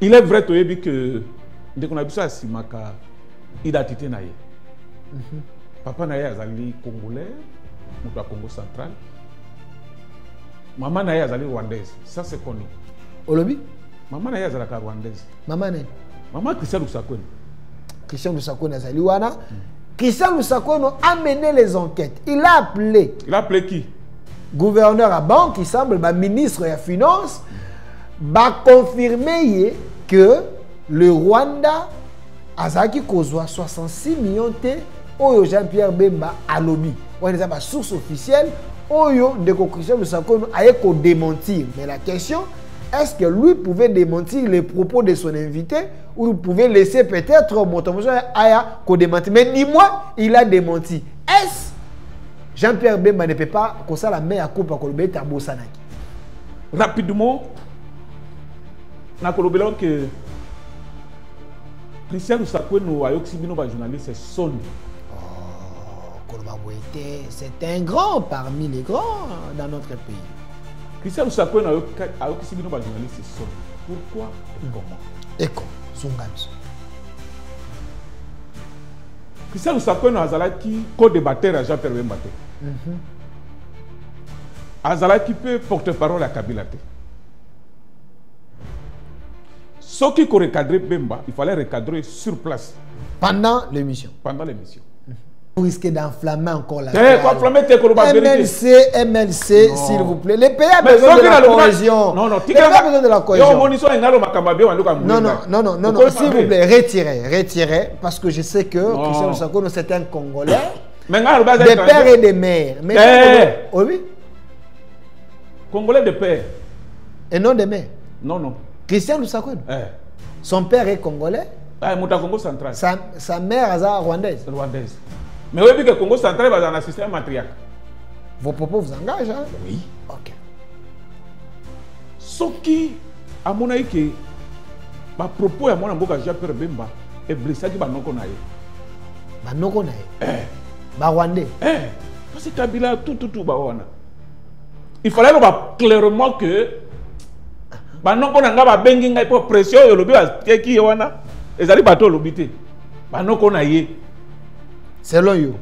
Il est vrai que dès qu'on a vu ça à Simaka, identité naïe. Papa naïe azali congolais, ou Congo central. Maman naïe azali rwandaise. Ça c'est connu. Olobi? Maman naïe azali rwandaise. Maman naïe? Maman Christian Lusakwen. Christian Lusakwen azali wana. Christian Lusakwen a mené les enquêtes. Il a appelé. Il a appelé qui? Gouverneur à banque, qui semble, ministre des Finances, va confirmer que le Rwanda a kozwa 66 millions de Oyo Jean-Pierre Bemba à lobby. On est à source officielle. Oyo de Christian Lusakwen a démentir. Mais la question, est-ce que lui pouvait démentir les propos de son invité ou il pouvait laisser peut-être Motomoso Aya démentir? Mais dis-moi, il a démenti. Est-ce Jean-Pierre Bemba ne peut pas comme ça la main à coupe à Kolobé Tabo Sanaki? Rapidement, na Kolobé que Christian Lusakwen a yoxibino ba journaliste c'est son. C'est un grand parmi les grands dans notre pays. Christian Lusakwen a yoxibino ba journaliste c'est son. Pourquoi et comment? Et comment? Songams. Christian Lusakwen azalaki co-débatteur à Jean-Pierre Bemba. Azalaki peut porte-parole à Kabila. Ce qui faut recadrer Bemba, il fallait recadrer sur place. Pendant l'émission. Pendant l'émission. Vous risquez d'enflammer encore la MLC, s'il vous plaît. Les pays ont besoin de la cohésion. Non, non, les pays ont besoin de la cohésion. Non, s'il vous plaît, retirez, parce que je sais que Christian Lusakwen, c'est un Congolais, des pères et des mères. Mais oui. Congolais de père. Et non de mère. Non, non. Christian Lusakwen. Son père est congolais. Congo central. Sa mère est rwandaise. Rwandaise. Mais oui, que le Congo central va dans un système matriarcal. Vos propos vous engagent, hein? Oui. Ok. Ce qui, à mon avis, que ma propos à mon amour Jean-Pierre Bemba est blessé qui va non connaître. Bah non connaître. Bah rwandais. Parce que Kabila tout bah on a. Il fallait clairement que bah non qu'on a pas bengi ngai pour pression et le but qui wana. Les alliés bateau l'obité. Bah non qu'on a yé. Selon you.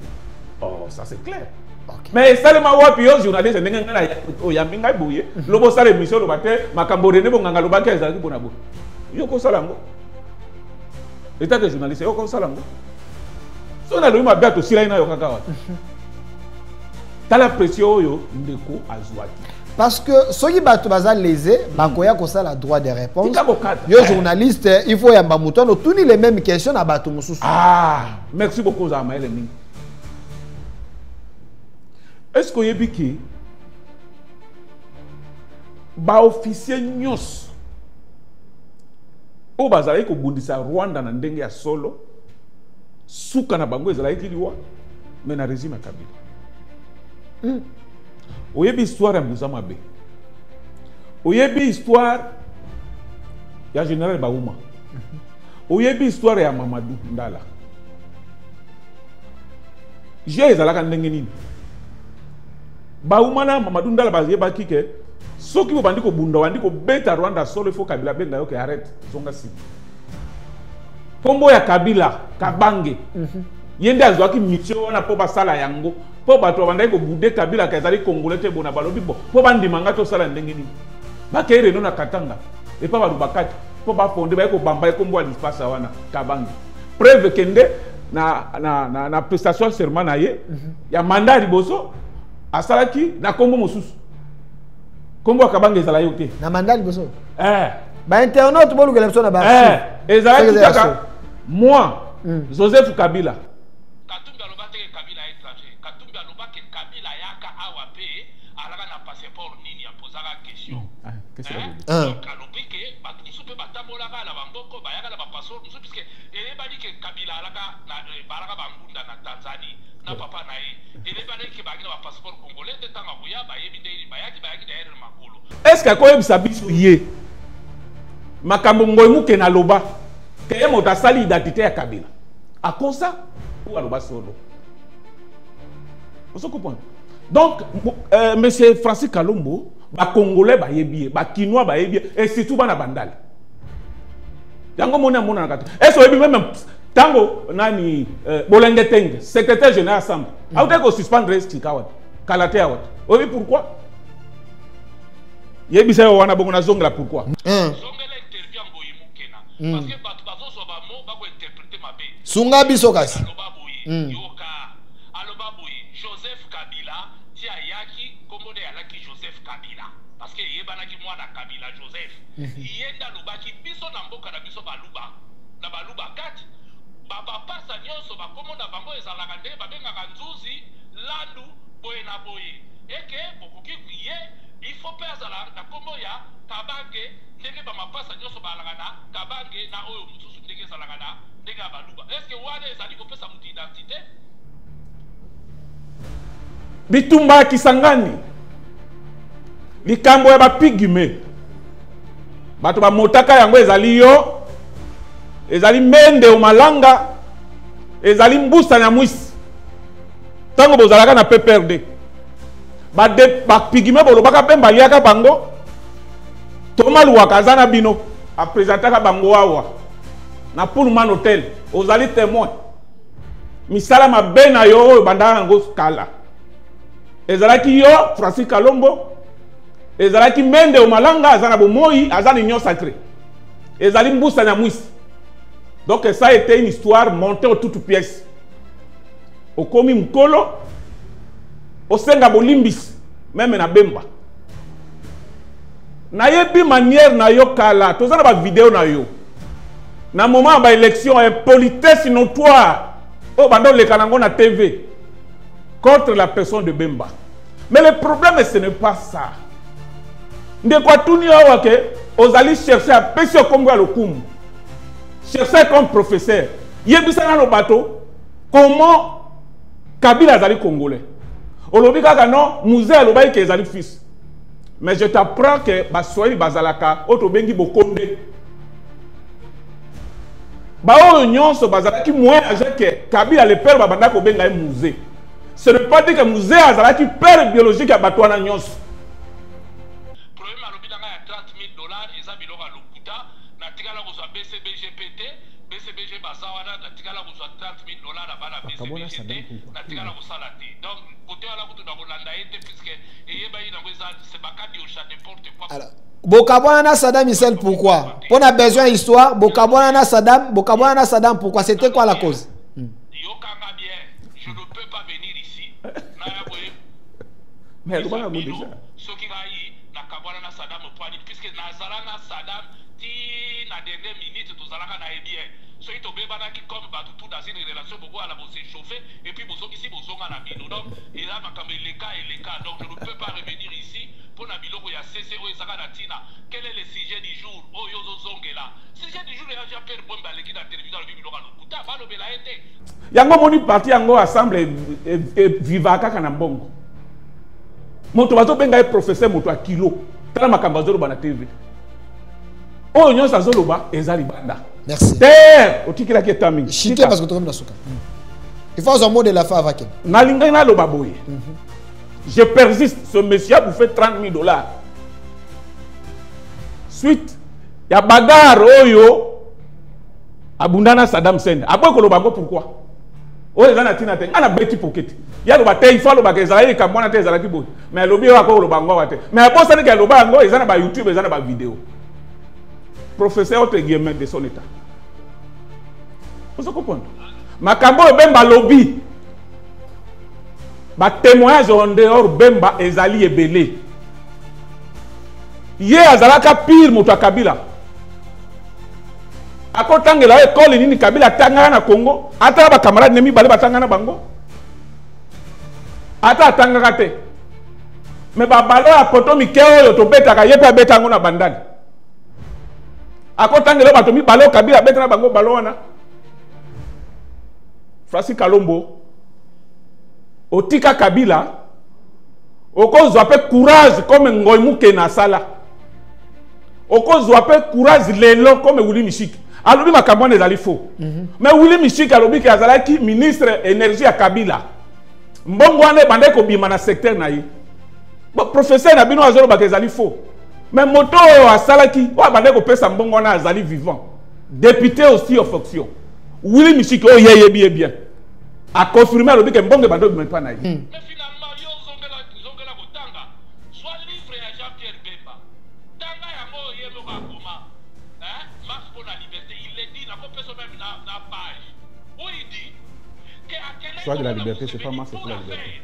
Oh, ça c'est clair. Okay. Mais ça le mawa pio journaliste nganga o yaminga bouye. Le bo sale émission le baté makambo rene bo nganga lo baké ezali bona bo. Yo ko sala ngo. État de journaliste yo ko sala ngo. So na lo ma biato sila ina yo kaka wa. Tala pression yo ndeko azwati. Parce que ceux qui battent bazal lésé, bakoya ko ça la droit de réponse. Yo journaliste, il faut yamba mouton, tous les mêmes questions à bato mususu. Ah, merci beaucoup Zamaël Ning. Est-ce que yebiki ba officier nyos o bazali ko bundisa Rwanda na ndenge ya solo suka na bango ezali kiliwa mais na régime ya Kabila. Oyebi histoire ya Mbuzama Be. Oyebi histoire ya Général Baouma. Oyebi histoire ya Mamadou Ndala. J'ai ezalaka ndenge nini. Baouma na Mamadou Ndala bazeba kike soki bo bandiko bunda bandiko beta Rwanda solo faut Kabila benga yo ke arrête songa si. Kombo ya Kabila Kabange. Yende azwaki mission wana po basala yango. Po bato bandai ko bude Kabila kazali congolais te bona balobi bo po bandimanga to sala ndenge nini bakere no na Katanga et pa balubakati po ba fondé ba ko bamba ko mbo l'espace wana Kabangi preuve kende na prestation serment na ye ya mandat liboso asalaki na kombo mosusu kombo Kabangi ezala yo te na mandat liboso ba internaute bolu que l'émission na ba ezala kaka moi Joseph Kabila Qu'est-ce que est-ce que quand biso yé makambo ngoy muke na loba ke mo ta sali identité ya Kabila a comme ça ou aloba solo vous comprenez donc monsieur Francis Kalombo ba congolais ba yebi ba kinois ba yebi et surtout ba na bandal yango mona mona na kati est-ce que même tango nani Bolenge Teng secrétaire général assemblée a été ko suspendre Tikawat Kalate awat obi pourquoi yebisa wana bongo na zongla pourquoi zongela intervient boyi mukena parce que bato so ba mo ba ko interpréter mabe sunga biso kasi yoka aloba boyi Joseph Kabila ti ayaki komode alaki Joseph Kabila parce que yebanaki mwana Kabila Joseph yenda lobaki biso na mboka na biso baluba na baluba kati baba pasa nyonso bakomonda bango ezalaka nde babengaka nzuzi landu boye na boye eke bokoki ye il faut pas azala na kombo ya kabange ndenge bamapasa nyonso balaka na kabange na oyo mosusu ndenge ezalaka na ndenge ya baluba est ce que wana ezali kopesa moto identité bitumba Kisangani likambo ya bapigme bato bamotaka yango ezali yo ezali mende o malanga ezali mbusa na mwisi tango bozalaka na PPRD bapigme bolobaka mpe baliaka bango tomaluwaka aza na bino apresentaka bango awa na Pullman Hotel ozali témoin misala mabe na yo oyo bandaka yango kala ezalaki yo Francis Kalombo ezalaki mende o malanga aza na bomoi aza na union sacrée ezali mbusa na mwisi. Donc ça a été une histoire montée aux toutes pièces. Au komi mkolo, au senga bolimbis, même na bemba. Na yebi manière na yo kala, tout ça na ba vidéo na yo. Na moment ba élection impolitesse notoire. Oh bando le kanango na TV contre la personne de Bemba. Mais le problème ce n'est pas ça. Nde kwa tuni awa ke ozali chercher à pêcher comme le kumu. Chercher comme professeur. Yebisa na lo bateau comment Kabila azali congolais. Olobi kaka non musée alobai ke ezali fils. Mais je t'apprends que baswahili bazalaka otobengi bokonde. Ba oyo nyonso bazalaki moins âgé que Kabila le père babanda ko benga musée. Ce n'est pas dire que musée azalaki père biologique ya batwana nyonso. Problème alobi danga ya $30,000 eza biloko lokuta na tikala ko za BCBGPT BCBG bazawana na tikala ko za $30,000 na bana BCBGT na tikala ko salati. Donc côté ala kutu na kolanda ete puisque eyeba ina ko za c'est bakadi au chat n'importe quoi. Alors Bokabwana Saddam Hussein pourquoi? On a besoin d'histoire. Bokabwana Saddam pourquoi? C'était quoi la cause? Yokanga bien, je ne peux pas venir ici. Mais comment on dit ça? Ce qui va y na Kabwana Saddam puisque Nazalana Saddam ti na dernière minute tout zalaka na bien. So ito bebana qui comme ba tout dans une relation beaucoup à la bosse chauffer et puis bozo ici bozonga na bino. Donc il a makambe les cas donc je ne peux pas revenir ici pour na biloko ya CCO ezaka na tina. Quel est le sujet du jour? Oh yozo zongela. Sujet du jour ya Jean-Pierre Bomba leki na télévision le biloko na kuta ba lo bela ete. Yango moni parti yango assemble vivaka kana mbongo. Moto bazo benga professeur moto a kilo. Tala makambo zolo bana TV. Oh nyonso azoloba ezali banda. Merci. Terre, otikila ki etami. Chité parce que tu comme souka. Il faut un mot de la fin avec elle. Nalinga na loba boye. Je persiste, ce monsieur vous fait $30,000. Suite, ya bagarre oyo abundana Saddam Hussein. Après ko loba pourquoi? Oyo zana tina te. Ana beti pocket. Ya loba te ifalo ba Israël ka mwana te ezalaki boye. Mais lobi wa ko loba ngo wate. Mais après ça ne ka loba ngo ezana ba YouTube ezana ba vidéo. Professeur entre guillemets de son état. Vous comprenez? Makambo Bemba lobby. Ba témoignage en dehors Bemba ezali ebele. Ye azalaka pire moto Kabila. Akotangela école nini Kabila tangana na Congo, ata ba camarade nemi bale batangana bango. Ata tangaka te. Mais ba balo ya poto mikeo yo to betaka yepa betango na bandani. Akotangela bato mi balo Kabila betana bango balo wana. Francis Kalombo otika Kabila okozwa pe courage comme Ngoy Muke na sala okozwa pe courage lelo comme Willy Mishiki alobi makambo ezali faux mais Willy Mishiki alobi ke azalaki ministre énergie ya Kabila mbongo wana bande ko bima na secteur na ye bon professeur na bino azolo ba ezali faux mais moto asalaki wa bande ko pesa mbongo wana azali vivant député aussi aux fonctions. Oui, monsieur, oh, yeah, bien. A confirmé le que bon, bando mais pas naïf. Mais finalement, yo zongela kotanga. Soit livre à Jean-Pierre Bemba. Tanga ya mo yemo kakuma. Marche pour la liberté. Il le dit, n'a pas personne même na page. Où il dit que à quel Soit de la liberté, c'est pas marche pour la liberté.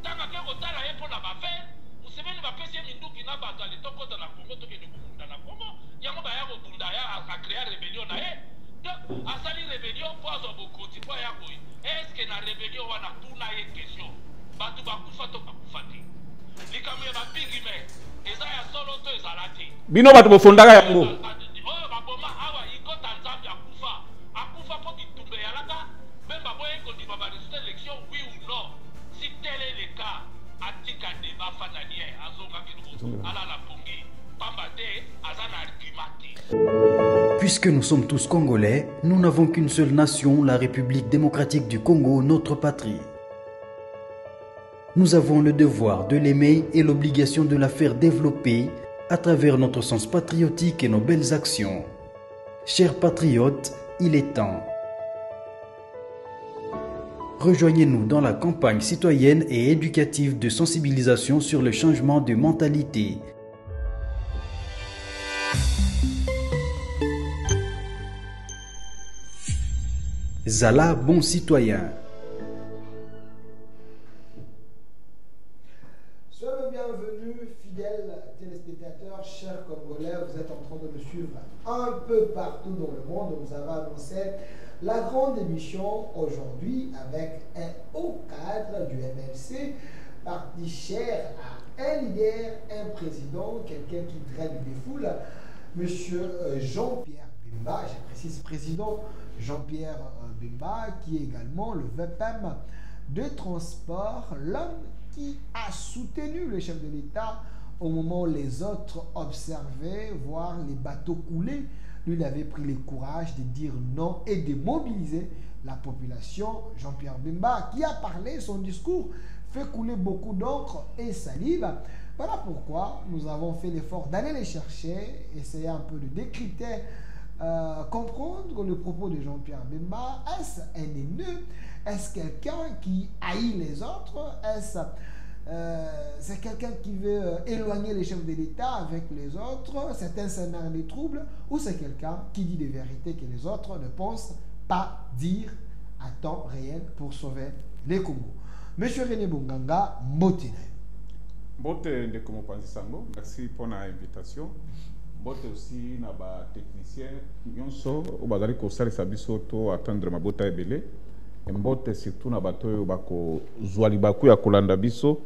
Tanga ke kotala ye pour la baffaire. Vous savez, nous va passer minduki na bato le toko dans la Congo, toke de bunda na Congo. Yango ba ya bunda ya a créer rébellion na ye. Donc, à sali rébellion pour avoir beaucoup de quoi ya koyi. Est-ce que la rébellion on a tout na ye question? Bato ba kufa to ba kufa te. Likamwe ba bigi me. Eza ya solo to ezalati. Bino bato bo fondaka yango. Oyo ba boma awa iko Tanzania akufa. Akufa po kitumbe yalaka. Même ba boye ko di ba résultat élection oui ou non. Si tel est le cas, atika débat fananie azonga kinuko ala la pongi. Pambate azana argumenti. Puisque nous sommes tous Congolais, nous n'avons qu'une seule nation, la République démocratique du Congo, notre patrie. Nous avons le devoir de l'aimer et l'obligation de la faire développer à travers notre sens patriotique et nos belles actions. Chers patriotes, il est temps. Rejoignez-nous dans la campagne citoyenne et éducative de sensibilisation sur le changement de mentalité. Zala, bon citoyen. Soyez le bienvenu, fidèles téléspectateurs, chers Congolais. Vous êtes en train de nous suivre un peu partout dans le monde. Nous avons annoncé la grande émission aujourd'hui avec un haut cadre du MLC, parti cher à un leader, un président, quelqu'un qui draine des foules, Monsieur Jean-Pierre Bemba, je précise président Jean-Pierre Bemba, qui est également le VPM de transport, l'homme qui a soutenu le chef de l'État au moment où les autres observaient, voir les bateaux couler. Lui, il avait pris le courage de dire non et de mobiliser la population. Jean-Pierre Bemba, qui a parlé, son discours fait couler beaucoup d'encre et salive. Voilà pourquoi nous avons fait l'effort d'aller les chercher, essayer un peu de décrypter, comprendre le propos de Jean-Pierre Bemba. Est-ce un haineux? Est-ce quelqu'un qui haït les autres? Est-ce c'est quelqu'un qui veut éloigner les chefs de l'État avec les autres? C'est un scénario de troubles? Ou c'est quelqu'un qui dit des vérités que les autres ne pensent pas dire à temps réel pour sauver les Congo? Monsieur René Bonganga, Mbotine. Mbote ndeko mopanzi sango, merci pour l'invitation. Mbote aussi na ba technicien nyonso o bazali ko salisa biso to attendre mabota ebele. Mbote surtout na bato oyo bako zwali baku ya kolanda biso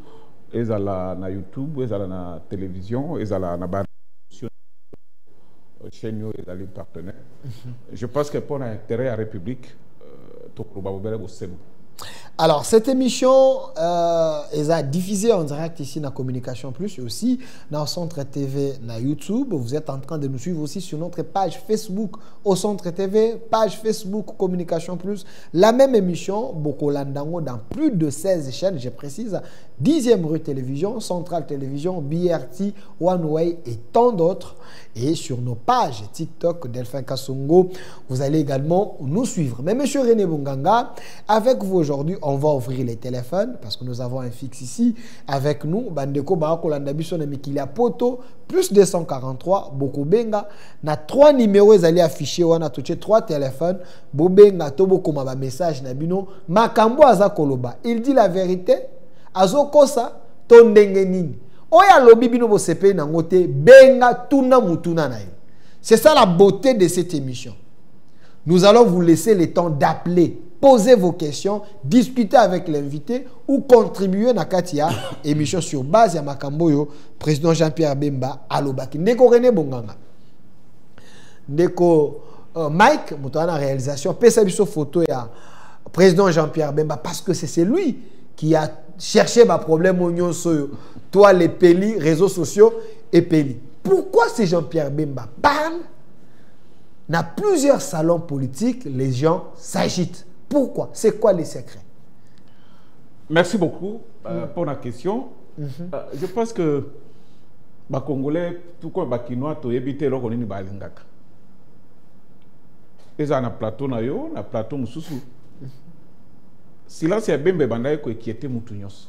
ezala na YouTube, ezala na télévision, ezala na ba chaîne yo ezali partenaire. Je pense que pour l'intérêt à la République to ko bobele bo sembo. Alors, cette émission est diffusée en direct ici dans Communication Plus et aussi dans le Centre TV, dans YouTube. Vous êtes en train de nous suivre aussi sur notre page Facebook au Centre TV, page Facebook Communication Plus. La même émission, Bokolandango, dans plus de 16 chaînes, je précise, 10e rue Télévision, Centrale Télévision, BRT, One Way et tant d'autres. Et sur nos pages TikTok, Delphin Kassongo, vous allez également nous suivre. Mais monsieur René Bonganga, avec vous aujourd'hui, on va ouvrir les téléphones parce que nous avons un fixe ici avec nous. Bandeko Barakolanda Biso na Mikilia Poto, plus 243, Bokobenga. Na 3 numéros allés afficher, on a touché 3 téléphones. Bobenga, Tobokoma, ba message Nabino. Makambo Aza Koloba. Il dit la vérité. Azokosa, Tondengenini. Oya lobi bino bo sepe na ngote benga tuna mutuna na yo. C'est ça la beauté de cette émission. Nous allons vous laisser le temps d'appeler, poser vos questions, discuter avec l'invité ou contribuer na katia émission sur base ya makamboyo président Jean-Pierre Bemba alobaki. Ndeko René Bonganga. Ndeko Mike mutana réalisation pesa biso photo ya président Jean-Pierre Bemba parce que c'est lui qui a cherché ma problème au nyonso. Toi, les Péli, réseaux sociaux et Péli. Pourquoi c'est Jean-Pierre Bemba parle? Dans plusieurs salons politiques, les gens s'agitent. Pourquoi? C'est quoi les secrets? Merci beaucoup pour la question. Je pense que les Congolais, tout comme les Kinois, ils habitent là où ils balingaka. eza na plateau na yo na plateau mususu silence ya Bemba bandaye ko ekiete mutu nyonso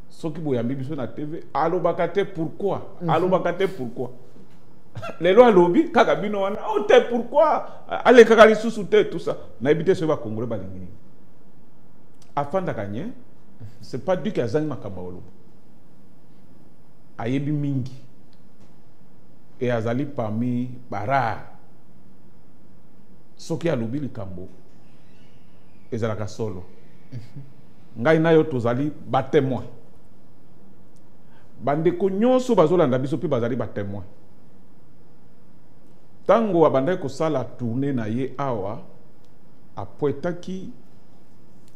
soki boyambi biso na TV alobaka te pourquoi alobaka te pourquoi lelo alobi kaka bino wana o te pourquoi ale kaka lisusu te tout ça na ebite so ba congolais balingi afanda kanye c'est pas du kazangi makamba olobo ayebi mingi et azali parmi bara soki alobi likambo ezalaka solo ngai na yo tozali ba témoin bandeko nyonso bazolanda biso pe bazali ba témoin tango abandaki kosala tournée na ye awa apoetaki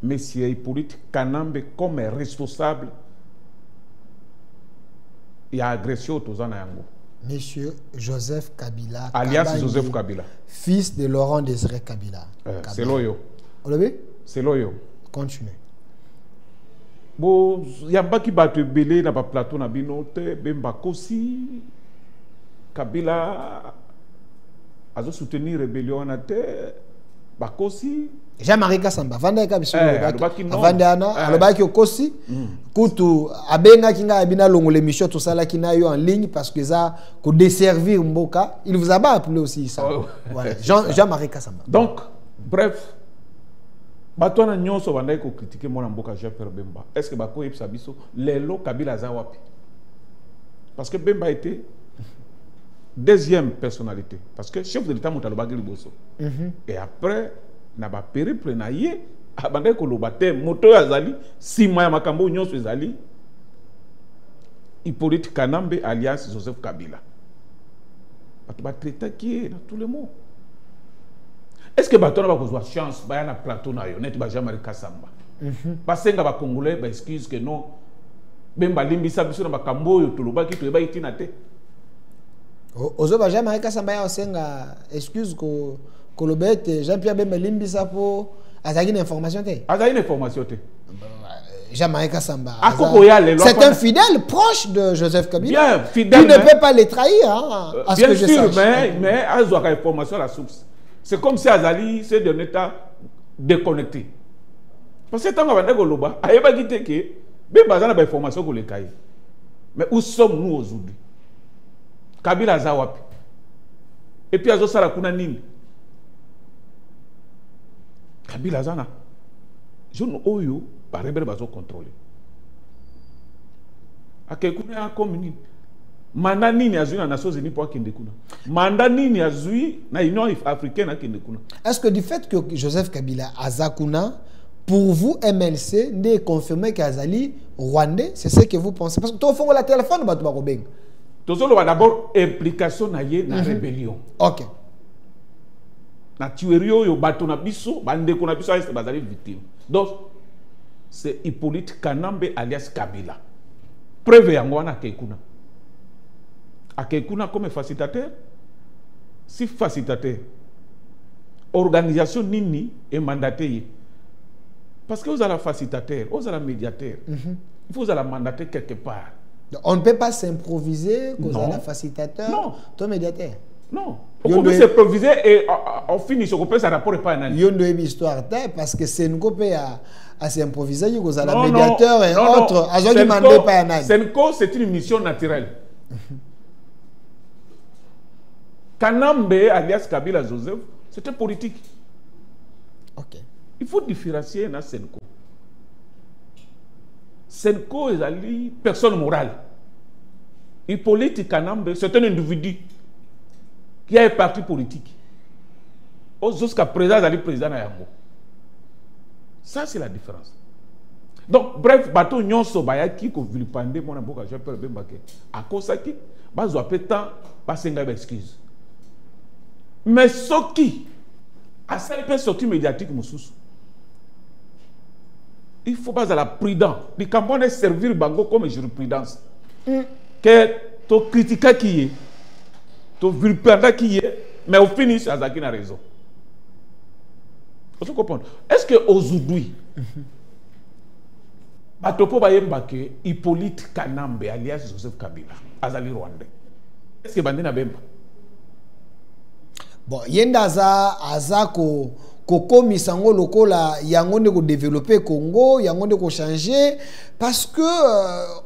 Monsieur Hippolyte Kanambe comme responsable et agression autozana yango. Monsieur Joseph Kabila. Alias Kabangi, Joseph Kabila. Fils de Laurent Désiré Kabila. C'est loyo. C'est loyo. Continue. Bon, yambaki batu belé na ba plateau na binote Bemba kosi Kabila azo soutenir rébellion na te bakosi Jean-Marie Kassamba vanda ka biso Vandana alobaki okosi kutu abenga kinga abina longo l'émission tout ça là qui na yo en ligne parce que ça ko desservir mboka il vous a pas appelé aussi ça voilà Jean-Marie Kassamba donc bref batona nyonso vanda ko critiquer mona mboka Jean-Pierre Bemba est-ce que bako yebisa biso lelo Kabila za wapi parce que Bemba était deuxième personnalité parce que chef de l'état mutalobaki liboso et après na ba périple na ye abandaki koloba te moto azali sima ya makambo nyonso ezali Hippolyte Kanambe alias Joseph Kabila bato batraitaki ye na tous les mots. Est-ce que bato na bakozwa chance baya na plateau na yo neti ba Jean-Marie Kassamba basenga ba congolais ba excuse que non Bemba limbisa biso na makambo oyo tolobaki toyeba itina te ozoba Jean-Marie Kassamba ya osenga excuse ko Kolobete Jean-Pierre Bemba limbisa po azaki na information te azaki na information te Jean-Marie Kassamba c'est un fidèle proche de Joseph Kabila. Bien fidèle. Il ne peut pas les trahir hein, à ce bien que je sûr sache. mais azwaka information à la source. C'est comme si azali c'est d'un état déconnecté. Parce que tant qu'on va koloba ayeba kite ke Bemba azana ba information ko le kai. Mais où sommes-nous aujourd'hui? Kabila azawapi. Et puis azo sala kuna nini? Kabila zana jeune oyo ba rebelle bazo contrôler akekuna commune manda nini azui na Nations Unies pour akende kuna manda nini azui na Union africaine akende kuna. Est-ce que du fait que Joseph Kabila azakuna pour vous MLC n'est confirmé qu'Azali rwandais, c'est ce que vous pensez parce que tout fond la téléphone ba tuba ko beng tozolo d'abord implication na ye na rébellion. OK. Na tuerie oyo bato na biso bandeko na biso est bazali victime. Donc c'est Hippolyte Kanambe alias Kabila. Preuve yango wana akekuna. Akekuna comme facilitateur. Si facilitateur organisation nini est mandaté. Parce que vous avez la facilitateur, vous avez la médiateur. Il faut vous la mandater quelque part. On ne peut pas s'improviser que vous avez la facilitateur, non, ton médiateur. Non. On peut s'improviser et on finit ce qu'on peut, ça rapport pas un Il y a une histoire parce que c'est une copie à s'improviser, vous avez la médiateur et autres. Senko, c'est une mission naturelle. Kanambe, alias Kabila Joseph, c'était politique. Ok. Il faut différencier dans Senko. Senko est une personne morale. Hippolyte Kanambe, c'est un individu qui a un parti politique. Jusqu'à présent, il est président Nayambo. Ça, c'est la différence. Donc, bref, bateau nyonso bayaki ko vilipande mon amboka Jean-Pierre Bemba ke akosaki bazo apeta basenga excuse. Mais soki a ça peut sortir médiatique mususu. Il faut pas la prudence. Les campagnes servir bango comme jurisprudence. Que to critique qui est, to vilipande qui est, mais au finish azaki na raison. Vous comprenez? Est-ce que aujourd'hui Batopo bayemba ke Hippolyte Kanambe alias Joseph Kabila azali rwandais. Est-ce que bandina bemba? bon yenda aza ko misango lokola yango ne ko développer Congo, yango ne ko changer parce que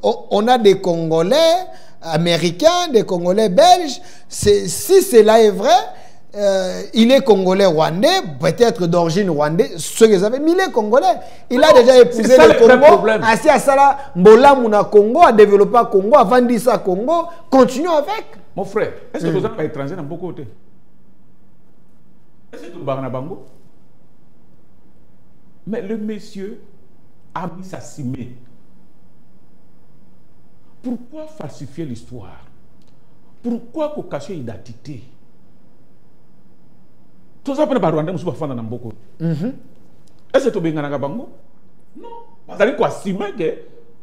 on a des Congolais américains, des Congolais belges, si cela est vrai, il est Congolais rwandais, peut-être d'origine rwandaise, ce que savez, mais il est Congolais. Il a déjà épousé le Congo, assis à Sala, Mbola Mouna Congo, a développé à Congo, a vendu ça à Congo, continuons avec. Mon frère, est-ce que vous avez étranger dans beaucoup de côtés? Est-ce que vous avez bango? Mais le monsieur a mis sa cimée. Pourquoi falsifier l'histoire? Pourquoi cacher l'identité? Tout ça, c'est Rwanda, nous sommes dans beaucoup. Est-ce que tu as un bango? Non. Bazali ko assumer que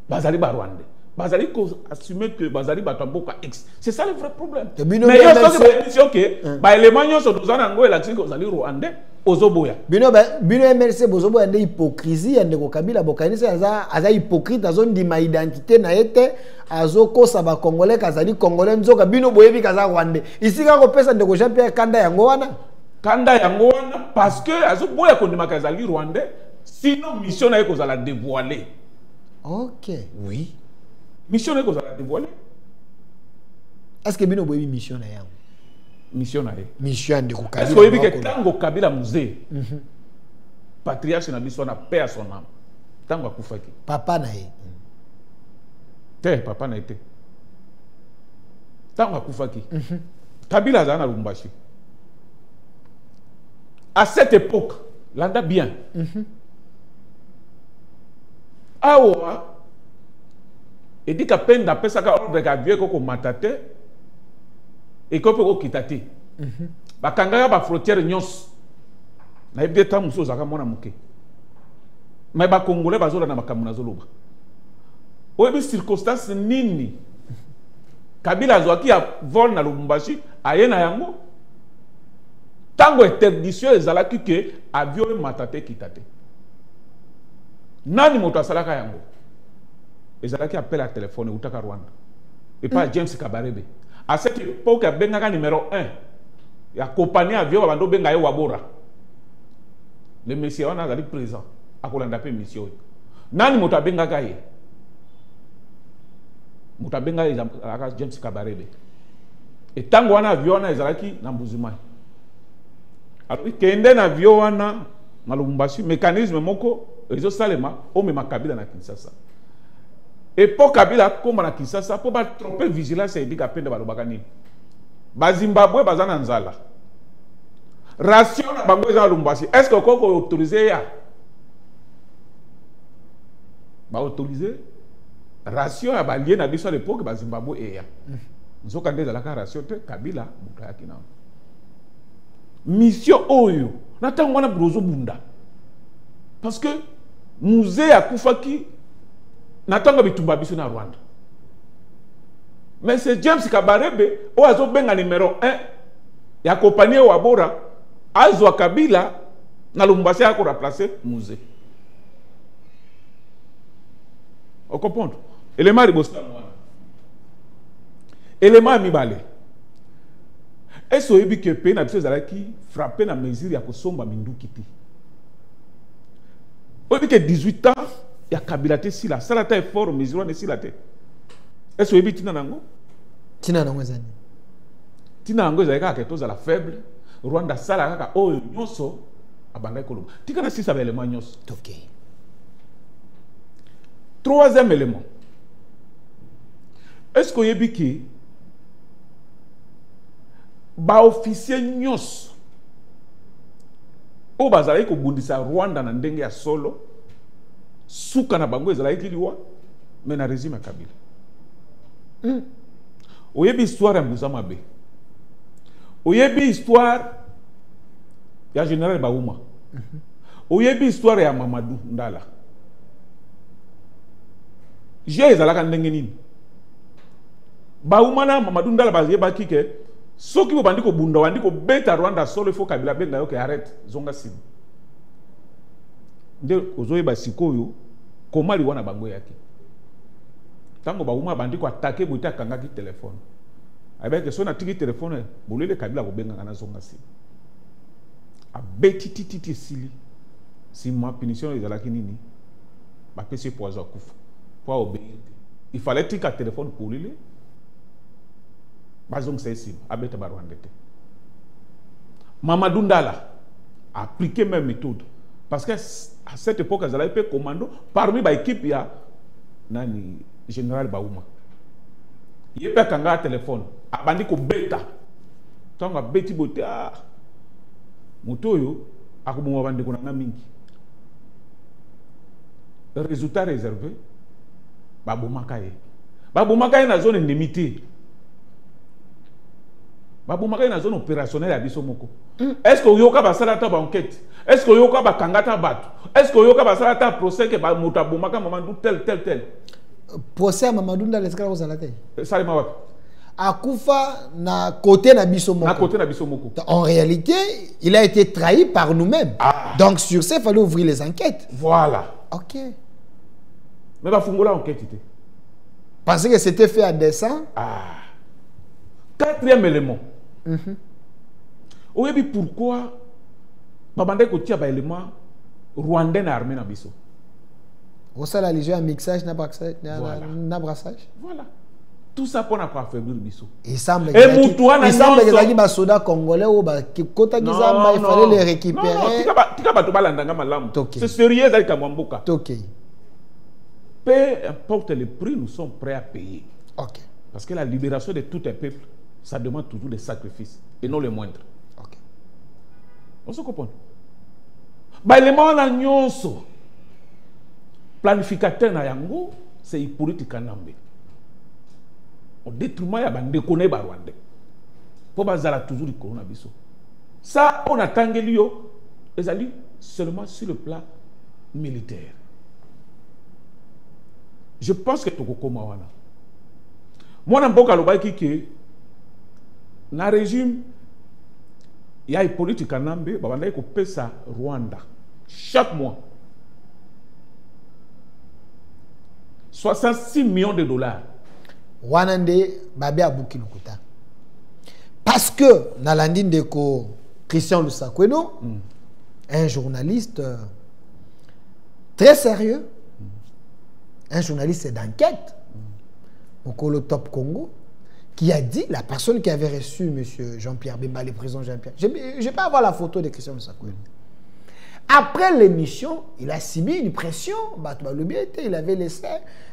Bazali ba Rwanda. Bazali ko assumer que Bazali ba Tamboka X. C'est ça le vrai problème. Mais il y a aussi que ba élément yo so dozana ngo élection ko Bazali Rwanda ozoboya. Bino MLC bozoboya de hypocrisie ya ndeko Kabila bokanisi aza hypocrite azon di ma identité na ete azoko sa ba congolais kazali congolais nzoka bino boyebi kaza Rwanda. Ici ka ko pesa ndeko Jean-Pierre Kanda yango wana. Kanda yango wana parce que azoboya ko ndima kazali Rwanda sinon mission na ko za la dévoiler. OK. Oui. Mission na ko za la dévoiler. Est-ce que bino boyebi mission na yango? Mission na ye. Mission de Kabila. Est-ce que oyebi ke tango Kabila musée. Patriarche na biso na paix à son âme. Tango akufaki. Papa na ye. Papa na été. Tango akufaki. Kabila za na Lubumbashi. À cette époque, l'anda bien. Awa, il dit qu'à peine d'après ça, ordre de vieux qu'on matate et qu'on peut quitter. Bakanga ba frontière nyos. Na ibde ta muso zaka mona muke. Mais ba congolais bazola na makamuna zoloba. Oyebi circonstance nini? Kabila zwaki a vol na Lubumbashi, ayena yango. Tango interdiction ezalaki ke avion matate kitate. Nani moto asalaka yango? Ezalaki appel à téléphone utaka Rwanda. Et pas James Kabarebe. À cette époque bengaka numéro 1. Ya compagnie avion bando benga yo wabora. Le monsieur on a allé présent akolanda pe mission. Nani moto bengaka ye? Moto benga James Kabarebe. Et tango wana avion na ezalaki na Mbuzimai. Alors, kende na avion wana na Lubumbashi mécanisme moko ezo salema o me Kabila na Kinshasa. Et pour Kabila comme na Kinshasa pour ba tromper vigilance et dika pende balobaka nini. Ba Zimbabwe bazana nzala. Ration na bango za Lubumbashi. Est-ce que koko autorisé ya? Ba autorisé ration ya balie na biso à l'époque ba Zimbabwe eya. Nzoka ndeza la ration te Kabila mukaki na. Mission oyo natango wana brozo bunda parce que musée akufaki natango bitumba biso na Rwanda mais c'est James Kabarebe o azo benga numéro 1 ya compagnie wabora azwa Kabila na Lubumbashi ako remplacer musée. On comprend élément ribosta mwana élément mibale. Est-ce que pays na biso zalaki frapper na mesure ya kosomba minduki ti? Oyebi que 18 ans ya Kabila te sila sala ta effort mesure ne sila te. Est-ce que tina nango? Tina nango zani. Tina nango zalaka ke toza la faible. Rwanda sala kaka oyo nyoso abanda kolomba. Tika na sisa élément nyoso. OK. Troisième élément. Est-ce que oyebi que ba officier nyos o bazali ko bundisa Rwanda na ndenge ya solo suka na bango ezali kiliwa mais na régime ya Kabila. Oyebi histoire ya Mbuzama be. Oyebi histoire ya Général Bauma. Oyebi histoire ya Mamadou Ndala. Je ezalaka ndenge nini? Bauma na Mamadou Ndala baziyeba kike ceux qui vont dire que Bunda vont dire que beta Rwanda solo il faut Kabila benga yo que arrête zonga sim. Nde ozoye basiko yo comment li wana bango yaki. Tango ba uma bandi ko attaquer boita kanga ki téléphone. Avec que son atiki téléphone bolele Kabila ko benga na zonga sim. abeti titi sili si ma punition ezalaki nini bapesi poison akufa po obéir. Il fallait tika téléphone pour lui. Bazongisa esi abeta barwanda te. Mamadou Ndala a appliqué même méthode parce que à cette époque ils avaient fait commando parmi ba équipe ya nani général Baouma. Il pe kanga téléphone abandi ko beta. Tonga beti bote motoyo akubuma bande ko na mingi. Résultat réservé babomakaye. Babomakaye na zone indemnité. Babomakaye na zone opérationnelle à Bisomoko. Est-ce que yoka ba salata ba enquête? Est-ce que yoka ba kangata batu? Est-ce que yoka ba salata procès que ba motabomaka Mamadou tel. Procès à Mamadou dans l'escalade aux alatés. Salima wapi? Akufa na côté na Bisomoko. Na côté na Bisomoko. En réalité, il a été trahi par nous-mêmes. Donc sur ça, il fallait ouvrir les enquêtes. Voilà. Ok. Mais ba fungola enquête. Parce que c'était fait à dessein. Quatrième élément. Oui, pourquoi Babandé Kotia ba élément rwandais na armée na biso. Au sein la légion un mixage na brassage. Voilà. Tout ça pour affaiblir biso. Il semble que les soldats congolais ou Kota Gizamba il fallait les récupérer. Tika bato balandanga malamu. C'est sérieux avec Kamwamboka. OK. Peu importe le prix, nous sommes prêts à payer. OK. Parce que la libération de tout un peuple, ça demande toujours des sacrifices, et non les moindres. OK. On se comprend. L'élément na nyonso, planificateur na yango, c'est Hippolyte Kanambe. On détruit ya bande koné ba Rwanda. Pour bazala toujours le coronavirus. Ça, on attend yo, ezali seulement sur le plan militaire. Je pense que Tokokoma wana. Moi, je pense que dans le régime, il y a une politique Kanambe, il y a une Rwanda. Chaque mois. 66 millions de dollars. Wanande Babé Aboukilukuta. Parce que, dans l'andine de Christian Lusakweno, un journaliste très sérieux, un journaliste d'enquête, au Top Congo, qui a dit, la personne qui avait reçu M. Jean-Pierre Bemba, le président Jean-Pierre, je ne vais pas avoir la photo de Christian Lusakweno. Après l'émission, il a subi une pression, il avait laissé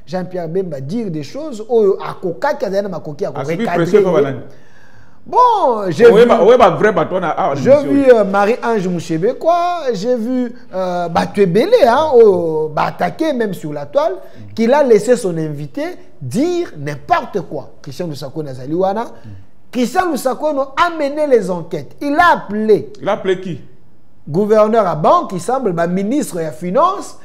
Jean-Pierre Bemba dire des choses, bon, j'ai vu Marie-Ange Mouchébekwa, j'ai vu Batouebele, attaqué même sur la toile, qu'il a laissé son invité dire n'importe quoi. Christian Lusakweno Nazaliwana. Christian Lusakweno a mené les enquêtes. Il a appelé. Il a appelé qui? Gouverneur à banque, qui semble, ministre des Finances,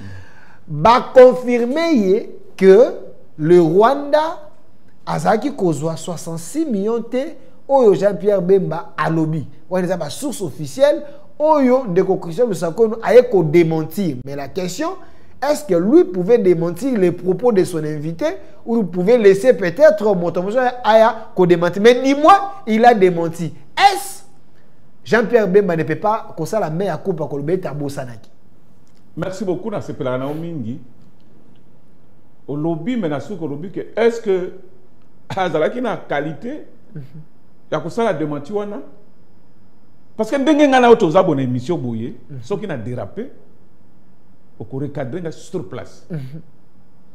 confirmer que le Rwanda a kozwa 66 millions de Oyo Jean-Pierre Bemba à lobby. On est à source officielle. Oyo de Christian Lusakweno a démentir. Mais la question, est-ce que lui pouvait démentir les propos de son invité ou il pouvait laisser peut-être Motomozo Aya démentir? Mais dis-moi, il a démenti. Est-ce Jean-Pierre Bemba ne peut pas comme ça la main à coupe à Kolobé à Bosanaki? Merci beaucoup. Dans ce plan, au lobby, mais est-ce que Azalaki na qualité? Il y a ça la démenti wana parce que ndenge ngana auto zabone émission boye ce qui n'a dérapé au ko recadrer sur place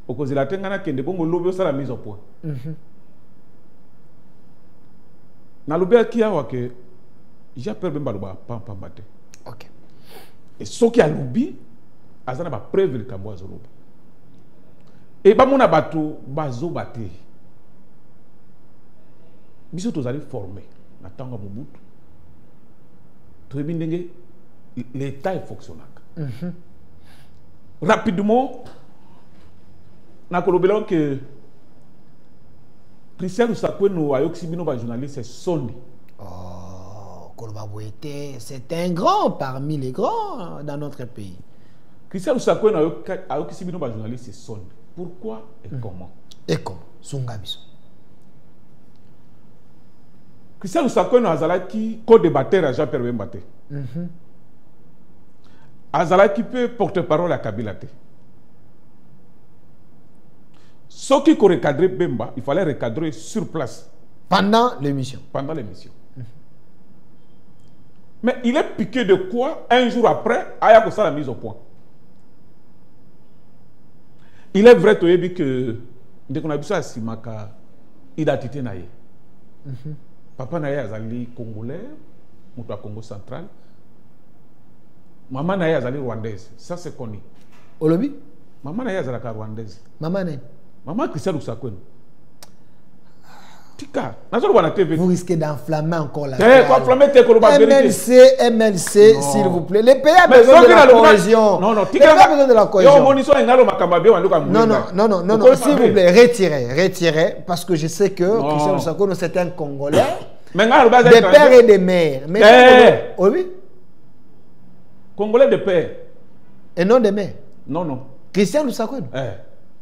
au ko zela tengana kende bongo lobby ça la mise au point na lobby qui a que j'ai peur Bemba loba pam baté. OK. Et ce qui a lobby azana ba preuve le kambo azoloba et ba mona bato bazo baté biso tozali formé na tanga Mobutu toyebi ndenge l'état est fonctionnaka rapidement na kolobela que Christian Lusakweno ayoksi bino ba journaliste sonné. C'est un grand parmi les grands dans notre pays. Christian Lusakweno ayoksi bino ba journaliste sonné. Pourquoi et comment? Et comment? Sungabiso. Christian Lusakweno azalaki co-débatteur à Jean-Pierre Bemba. Azala qui peut porte-parole à Kabila. Ce qui faut recadrer Bemba, il fallait recadrer sur place. Pendant l'émission. Pendant l'émission. Mais il est piqué de quoi un jour après, Ayako ça la mise au point. Il est vrai que dès qu'on a vu ça à Simaka, identité naïe. Papa naïe azali congolais, moutou à Congo central. Maman naïe azali rwandaise. Ça c'est connu. Olobi? Maman naïe azali rwandaise. Maman naïe. Maman Christian Lusakwen. Tika. Vous risquez d'enflammer encore la MLC, s'il vous plaît. Les pays ont besoin de la cohésion. Non, non, les pays ont besoin de la cohésion. Non, s'il vous plaît, retirez, parce que je sais que Christian Lusakwen, c'est un Congolais, des pères et des mères. Mais oui? Congolais de père. Et non des mères. Non, non. Christian Lusakwen.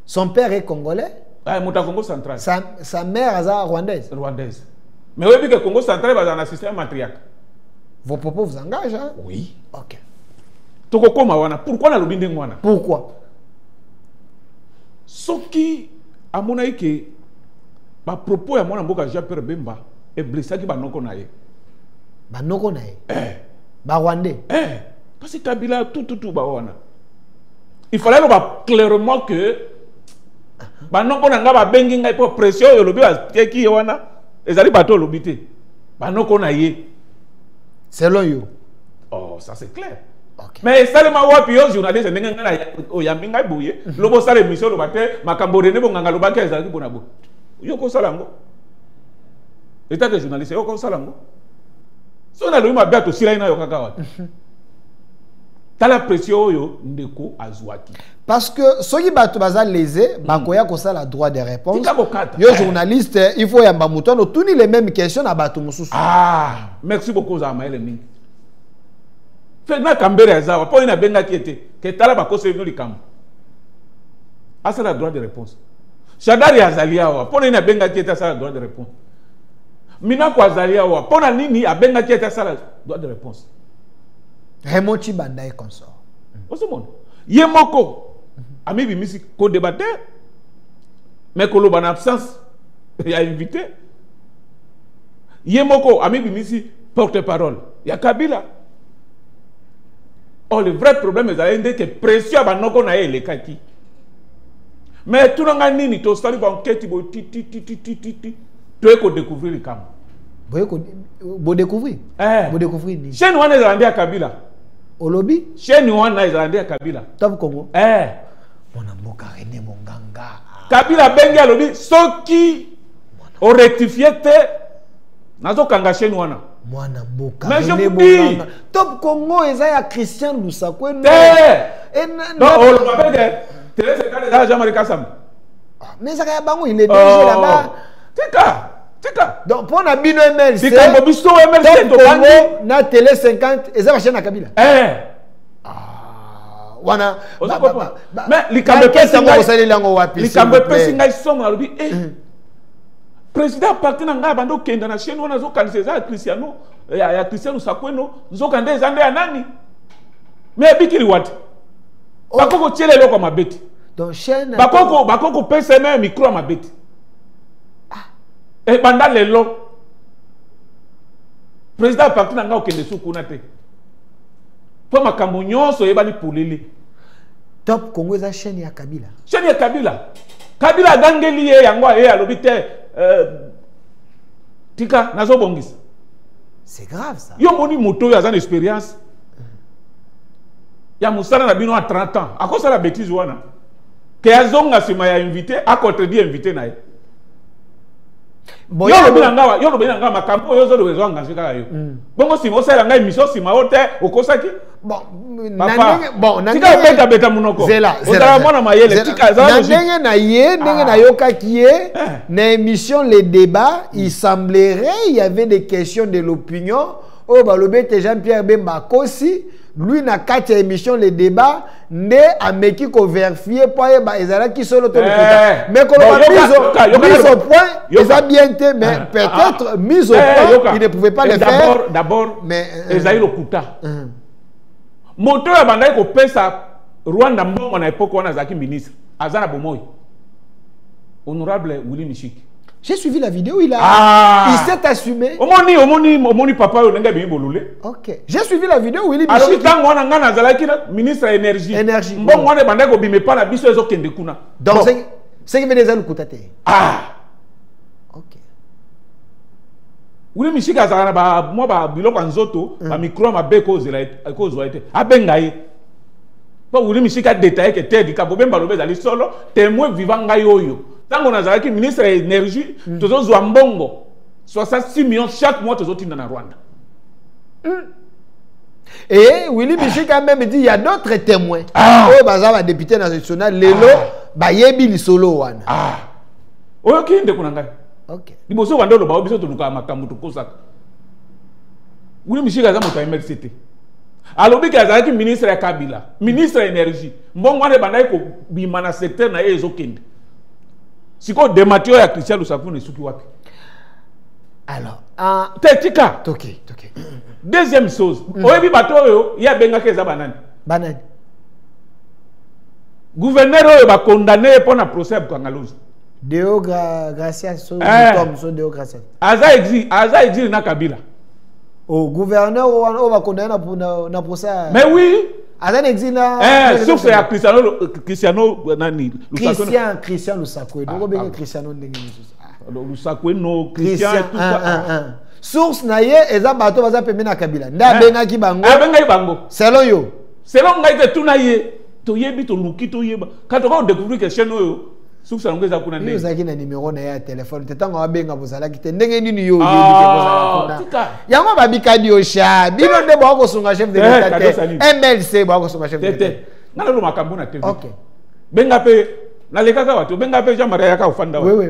Son père est congolais. Ah, Congo central. Sa mère est rwandaise. Rwandaise. Mais oui, que le Congo central va dans un système matriarcal. Vos propos vous engagent, hein? Oui. Ok. Pourquoi la lobby d'Engwana? Pourquoi? Ce qui, à mon avis, ma propos à mon amboka Jean-Pierre Bemba est blessé qui va non connaître. Bah non connaître. Rwandais. Parce que Kabila tout bawana. Il fallait clairement que ba non kona nga ba bengi nga pour pression yo lobi ba ki wana ezali bato lobité ba non kona ye selon you. Oh, ça c'est clair. Okay. Mais ça le ma wapi yo journaliste nga nga o ya minga bouye lobo sala émission lo baté makambo rene bo nga loba ka ezali bona bo yo ko sala ngo état de journaliste yo ko sala ngo so na lo ma biato sila ina yo kaka wati ta la pression yo ndeko azwaki. Parce que ceux qui battent bazal lésé, bakoya ko ça la droit de réponse. Yo journaliste, il faut yamba mouton, tous les mêmes questions na bato mususu. Ah, merci beaucoup Zamaël Ming. Fait na kambere azawa, po ina benga kiete, ke tala bako se venu likam. Ah, c'est la droit de réponse. Shadari azalia wa, po ina benga kiete ça la droit de réponse. Mina ko azalia wa, po na nini abenga kiete ça la droit de réponse. Raymond Chibanda et consort. Osomon. Yemoko. Ami bimisi ko débattre. Mais ko lo ban absence. Il a invité. Yemoko ami bimisi porte-parole. Il y a Kabila. Oh, le vrai problème est que pression ba noko na ele kaki. Mais tout nga nini to sali ba enquête bo ti. Tu ko découvrir le camp. Bo découvrir. Bo découvrir ni. Chez nous on est rendu à Kabila. Au lobby? Chez nous on est rendu à Kabila. Top Congo. Mon amour René Monganga. Kabila bengi à lobby ceux qui ont rectifié nazo kanga chez nous on. Mwana mboka René Monganga. Top Congo ezaya Christian Lusakwen. Non, on le rappelle que Télé c'est Jean-Marie Kassam. Mais ça y a bango il est déjà là-bas. Tika. Donc pour na bino MLC. Tika Bobisto MLC to Congo na Télé 50 ezaya chaîne na Kabila. Wana mais likambe pesi ngo sali lango wapi likambe pesi ngai songo na lobi président parti na nga bando kenda na chaîne wana zo kanisa za Cristiano ya Cristiano Sakweno zo kande zande ya nani mais bikili wati bakoko tiele loko mabeti donc chaîne bakoko pesa même micro mabeti et pendant les longs président parti na nga okende sukuna te pour makambo nyonso yebani polele. Top Congo eza chaîne ya Kabila. Chaîne ya Kabila. Kabila gangeli ye yango ye alobi te tika nazo bongisa. C'est grave ça. Yo moni moto ya zan expérience. Ya musala na bino à 30 ans. A cause la bêtise wana. Ke azonga sima ya invité a contredit invité na ye. Yo lo binanga makambo yo zo bezo engagé kaka yo. Bongo sima osala nga émission sima ote okosaki. Bon, tika beta beta munoko. Ozala mwana mayele tika za. Ndenge na ye, ndenge na yoka ki ye, na émission les débats, il semblerait il y avait des questions de l'opinion. Oh balobete Jean-Pierre Bemba Kosi, lui na kati émission les débats, ne ameki ko vérifier pour ba ezala ki solo to likuta. Mais qu'on mise au point, ils ont bien été, mais peut-être mise au point, il ne pouvait pas le faire. D'abord, mais ezali lokuta. moto ya bandai ko pesa Rwanda mbongo na époque wana zaki ministre azana bomoi honorable Willy Mishiki. J'ai suivi la vidéo, il s'est assumé. Omoni papa yo nenga bi bolule. OK. J'ai suivi la vidéo Willy Mishiki. Alors bitango wana ngana zalaki ministre énergie. Mbongo wana bandai ko bime pa na biso ezo kende kuna. Donc c'est que venez à l'ukutate. OK. Willy Mishiki azana ba moi ba biloko nzoto ba micro ma be ko zela ko zo ete. Abenga ye. Pa Willy Mishiki a détaillé que Teddy Kabobemba lobe zali solo témoin vivant ngai oyo. Tango nazalaki ministre de l'énergie, tozo zwa mbongo 66 millions chaque mois tozo tinda na Rwanda. Et Willy Mishiki a même dit il y a d'autres témoins. Oh bazaba député national lelo ba yebi li solo wana. Oyo kinde kuna ngai. OK. Liboso wanda lo ba biso to luka makambu to kosaka. Willy Mishiki aza moto ya MRCT. Alobi ki azalaki ministre ya Kabila, ministre ya énergie. Mbongo wana bandai ko bima na secteur na ezo kinde. Siko dematio ya Christian Lusaku ne suki wapi. Alors, Tetika. Toké. Deuxième chose, oyebi bato oyo ya benga keza banani. Banani. Gouverneur oyo ba condamné pour na procès pour Kangalozi. Deo Gracias so Deo Gracias. Aza exil na Kabila. Au gouverneur on va condamner na procès. Mais oui. Azan exil na sauf c'est Cristiano nani Christian Lusaku. Donc benga Cristiano ndenge Lusaku no Christian tout ça. Source na ye eza bato baza pembe na Kabila. Nda benga ki bango. Benga bango. Selon yo. Selon ngai te tuna ye to yebi to luki to yeba. Quand on découvrir que chez nous source ngeza kuna ndenge. Yo zaki na numéro na ya téléphone. Tetanga wa benga bozala ki te ndenge nini yo yebi ke bozala kuna. Yango babikadi osha. Bino nde ba ko sunga chef de l'État. MLC ba ko sunga chef de l'État. Ngana lo makambo na TV. OK. Benga pe na leka ka watu benga pe Jean-Marie yaka ufanda wa. Oui.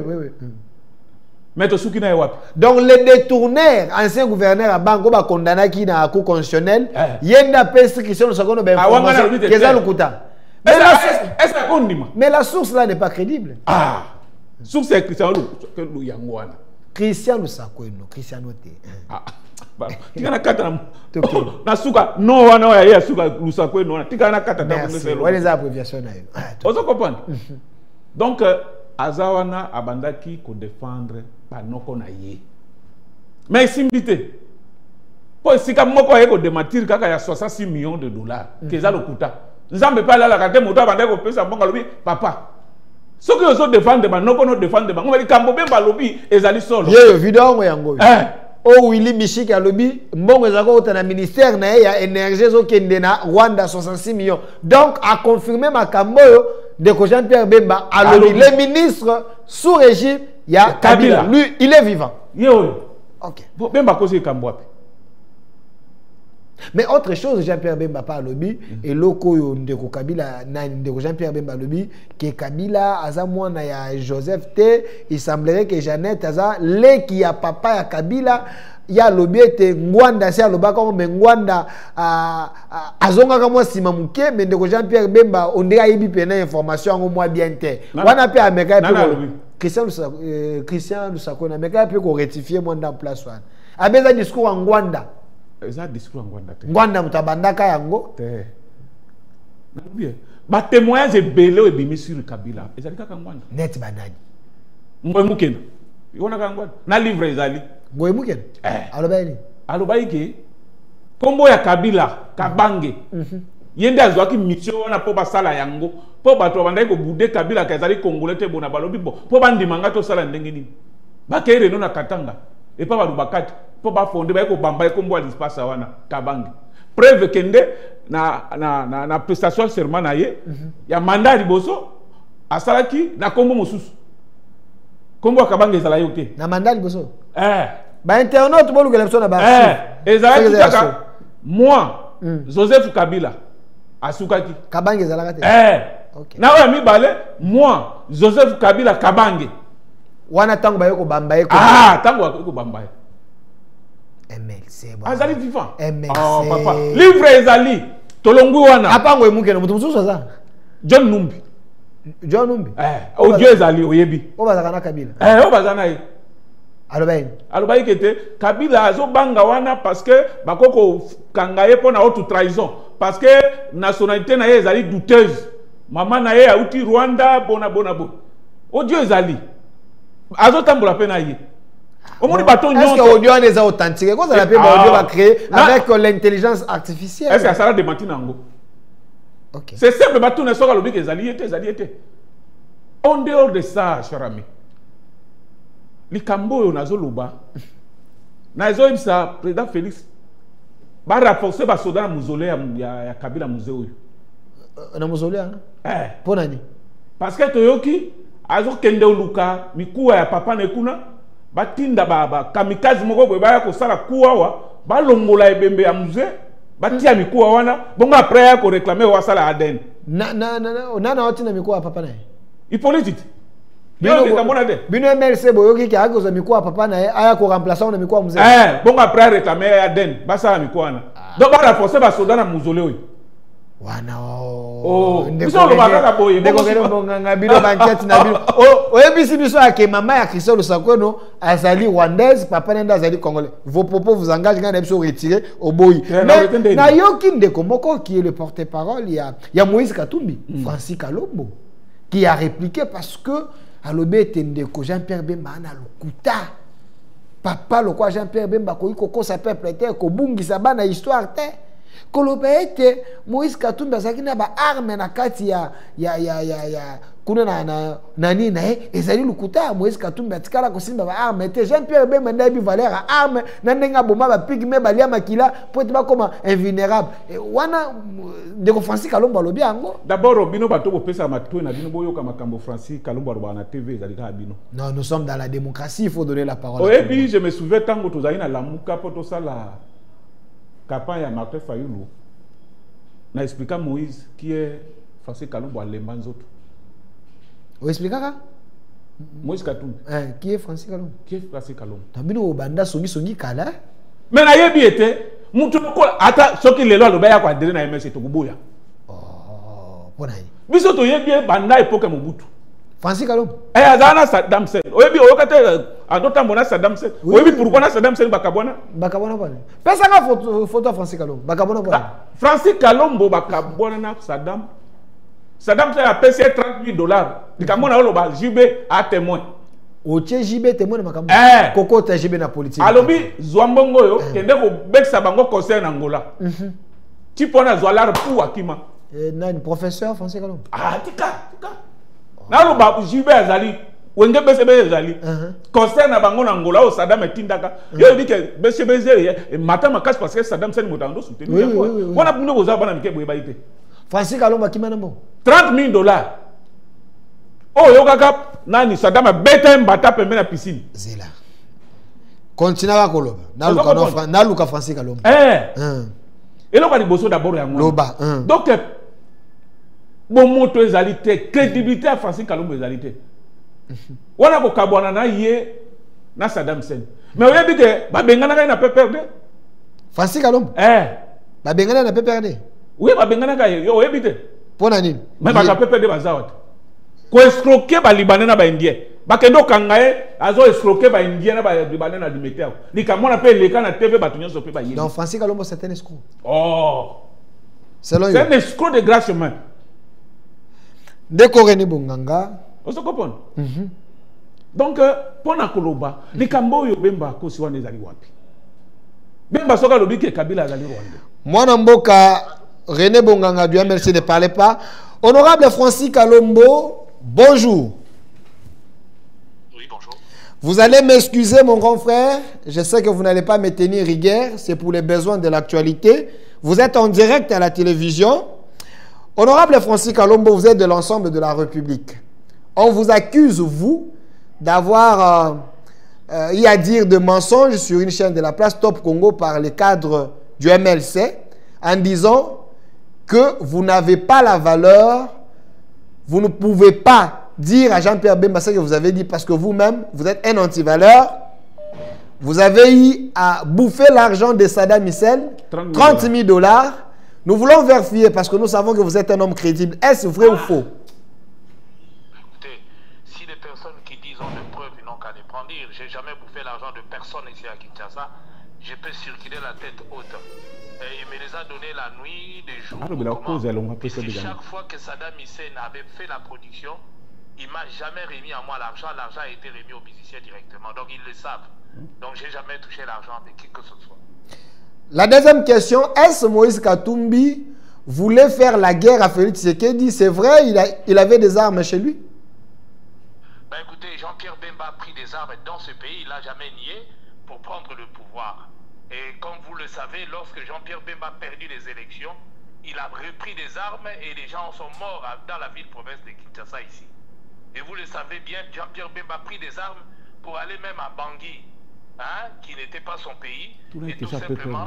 Mais to suki na wapi. Donc les détourneurs, ancien gouverneur à Bango ba condamné qui na cour constitutionnelle, yenda pesi Christian Lusaku be information keza lukuta. Mais la source là n'est pas crédible. Source c'est Christian Luyangoana. Christian Lusaku no, Cristiano te. Tika kata na suka no wana ya suka Lusaku no tika na kata ta ngese. Wale za abréviation na yo. Ozo comprendre. Donc azawana abandaki ko défendre banoko na ye. Mais simbité. Po sika moko ye ko démentir kaka ya 66 millions de dollars keza lokuta. Nzambe pa la kate moto abandaki ko pesa bonga lobi papa. Soki ozo défendre banoko no défendre bango mali kambo bemba lobi ezali solo. Ye vidéo yango. O Willy Mishiki alobi mbongo ezako otana ministère na ya énergie zo kende na Rwanda 66 millions. Donc a confirmé makambo de Jean-Pierre Bemba alobi le ministre sous régime ya Kabila. Lui il est vivant. OK. Bemba kosi kambo wapi. Mais autre chose, Jean-Pierre Bemba pas lobby et loko yo ndeko Kabila na ndeko Jean-Pierre Bemba lobby que Kabila aza mwana ya Joseph T, il semblerait que Jeannette aza le qui a papa ya Kabila ya lobby te ngwanda si aloba ko me ngwanda azonga ka mwa sima muke mais ndeko Jean-Pierre Bemba on dirait yibi pena information ngo mwa bien te. Wana pe ameka pe Christian Lusaku na meka pe ko rectifier mwanda place wana. Abeza discours en ngwanda. Eza discours ngwanda te. Ngwanda mutabandaka yango te. Na bien. Ba témoignage ebele ebimi sur Kabila. Ezali kaka ngwanda. Net banani. Ngoy mukena. Yona ka ngwanda. Na livre ezali. Ngoy mukena. Alobaini. Alobaiki. Kombo ya Kabila, Kabange. Yende azwaki mission wana po basala yango. Po bato bandai ko bude Kabila kazali congolais te bona balobi bo. Po bandimanga to sala ndenge nini. Ba kere no na Katanga. Et pas Barubakati. Po ba fonde ba ko bamba ko mbo l'espace wana Kabange. Preuve kende na prestation serment na ye ya mandat liboso asalaki na kombo mosusu. Kombo Kabange ezala yote. Na mandat liboso. Ba internaute bo lukela biso na ba. Ezala kitaka moi Joseph Kabila asukaki. Kabange ezala kate. OK. Na wa mi bale moi Joseph Kabila Kabange. Wana tango ba yoko bamba yeko. Tango yoko bamba. MLC bon. Azali vivant. MLC. Papa. Livre ezali. Tolongwi wana. Apango emuke na mutu mususu za. John Numbi. John Numbi. Audio ezali oyebi. Obazaka na Kabila. Obazana ye. Alobayi kete Kabila azo banga wana parce que bakoko kangaye pona auto trahison. parce que nationalité na ye ezali douteuse. Maman na ye auti Rwanda bona. Audio ezali. Azotambola pe na ye. Est-ce que l'audio est authentique? Qu'est-ce que l'audio va créer avec l'intelligence artificielle? Est-ce que ça va démentir nango? Ok. C'est simple, bateau ne sera l'objet que ezali été. En dehors de ça, cher ami, Likambo yo nazoloba. Nazo imsa président Félix ba renforcer ba soda na mausolée ya Kabila musée. Na mausolée hein? Pour nani? Parce que toyoki azo kende oluka mikuwa ya papa nekuna batinda ba kamikaze moko boye ba ko sala kuwa ba longola ebembe ya musée batia mikuwa wana bonga après ya ko réclamer wa sala Aden. Na otina mikuwa papa na. Hippolyte. Bino MLC boyoki ki akoza mikuwa papa na aya ko remplaçant na mikuwa musée. Bonga après réclamer Aden ba sala mikuwa na. Donc ba renforcer ba soda na mausolée. Wana biso lo bakaka boye nganga bino banquette na bino oyebisi biso ake mama ya Christophe Lusakweno azali rwandaise papa nenda azali congolais. Vos propos vous engagent quand biso retirer au boy. Na yoki ndeko moko qui est le porte-parole ya Moïse Katumbi, Francis Kalombo, qui a répliqué parce que alobe tendeko Jean-Pierre Bemba na lokuta papa lokwa Jean-Pierre Bemba ko iko sa peuple te ko bungisa bana histoire te. Kolobete Moïse Katumbi azaki na ba arme na kati ya kuna na nani na ezali lukuta Moïse Katumbi atikala kosimba ba arme te Jean-Pierre Bemba ndabi valeur a arme na ndenga boma ba pigme balia makila pour être comme invulnérable wana ndeko Francis Kalombo lobi yango d'abord bino bato ko pesa matwe na bino boyoka makambo Francis Kalombo na TV ezali ka bino. Non, nous sommes dans la démocratie, il faut donner la parole. Et puis je me souviens tango tozali na lamuka poto sala campagne à Martin Fayulu n'a expliqué à Moïse qui est Francis Kalombo à Lembanzoto. Vous expliquez ça? Moïse Katumbi. Qui est Francis Kalombo? Qui est Francis Kalombo? Tambino Obanda songi kala. Mais na yebi était mutu ko ata soki lelo aloba ya kwa dere na MS to kuboya. Oh, pona yi. Biso to yebi banda époque Mobutu. Francis Kalombo. Azana Saddam Hussein. Oyebi oyokate andota mona Saddam Hussein. Oyebi pourquoi na Saddam Hussein bakabona? Bakabona bana. Pesa nga photo Francis Kalombo. Bakabona bana. Francis Kalombo bakabona na Saddam. Saddam Hussein a payé $30,000. Dikamona oloba JB a témoin. Oche JB témoin makambo. Koko ta JB na politique. Alobi Zwambongo yo kende ko beksa bango conseil na Angola. Tipona Zwalar pour akima. Nani professeur Francis Kalombo. Tika. Na lo ba jibe azali wenge BCB azali concerne na bango na Angola o Saddam etindaka yo dit que BCB mata makas parce que Saddam Hussein motando soutenir quoi wana buno boza bana mike boye baite Francis Kalombo kimana mbo $30,000 oh yo kaka nani Saddam beta mbata pembe na piscine zela continue koloba na luka Francis Kalombo et là on va liboso d'abord ya loba donc bon moto ezalité crédibilité à Francis Kalombo ezalité wana ko kabwana na ye na Saddam Hussein mais oyebi ke ba bengana na PPRD Francis Kalombo ba bengana na PPRD oui ba bengana ka yo oyebi te pona nini mais ba PPRD bazawat ko escroquer ba libanais na ba indien ba kendo kangaye azo escroquer ba indien na ba libanais na dimeter ni kamona pe leka na TV ba tunyo so pe ba yé donc Francis Kalombo c'est un escroc c'est un escroc de grand chemin. Deko René Bonganga. On se comprend. Donc, pour Nakoloba, les Kambo yo Bemba ko si wane zali wapi. Bemba soka lobi ke Kabila zali Rwanda. Mwana mboka René Bonganga du MLC ne parlait pas. Honorable Francis Kalombo, bonjour. Oui, bonjour. Vous allez m'excuser, mon grand frère. Je sais que vous n'allez pas me tenir rigueur. C'est pour les besoins de l'actualité. Vous êtes en direct à la télévision. Honorable Francis Kalombo, vous êtes de l'ensemble de la République. On vous accuse, vous, d'avoir eu à dire de mensonges sur une chaîne de la place Top Congo par les cadres du MLC en disant que vous n'avez pas la valeur, vous ne pouvez pas dire à Jean-Pierre Bemba ce que vous avez dit parce que vous-même, vous êtes un anti-valeur. Vous avez eu à bouffer l'argent de Saddam Hussein, $30,000. Nous voulons vérifier parce que nous savons que vous êtes un homme crédible. Est-ce vrai ou faux? Écoutez, si les personnes qui disent ont des preuves, ils n'ont qu'à les prendre. Je n'ai jamais bouffé l'argent de personne ici à Kinshasa. Je peux circuler la tête haute. Et il me les a donné la nuit, des jours. Chaque fois que Saddam Hussein avait fait la production, il ne m'a jamais remis à moi l'argent. L'argent a été remis aux musiciens directement. Donc ils le savent. Donc je n'ai jamais touché l'argent de qui que ce soit. La deuxième question, est-ce Moïse Katumbi voulait faire la guerre à Félix Tshisekedi? C'est vrai, il avait des armes chez lui? Ben écoutez, Jean-Pierre Bemba a pris des armes dans ce pays, il n'a jamais nié pour prendre le pouvoir. Et comme vous le savez, lorsque Jean-Pierre Bemba a perdu les élections, il a repris des armes et les gens sont morts dans la ville-province de Kinshasa ici. Et vous le savez bien, Jean-Pierre Bemba a pris des armes pour aller même à Bangui, hein, qui n'était pas son pays, et tout simplement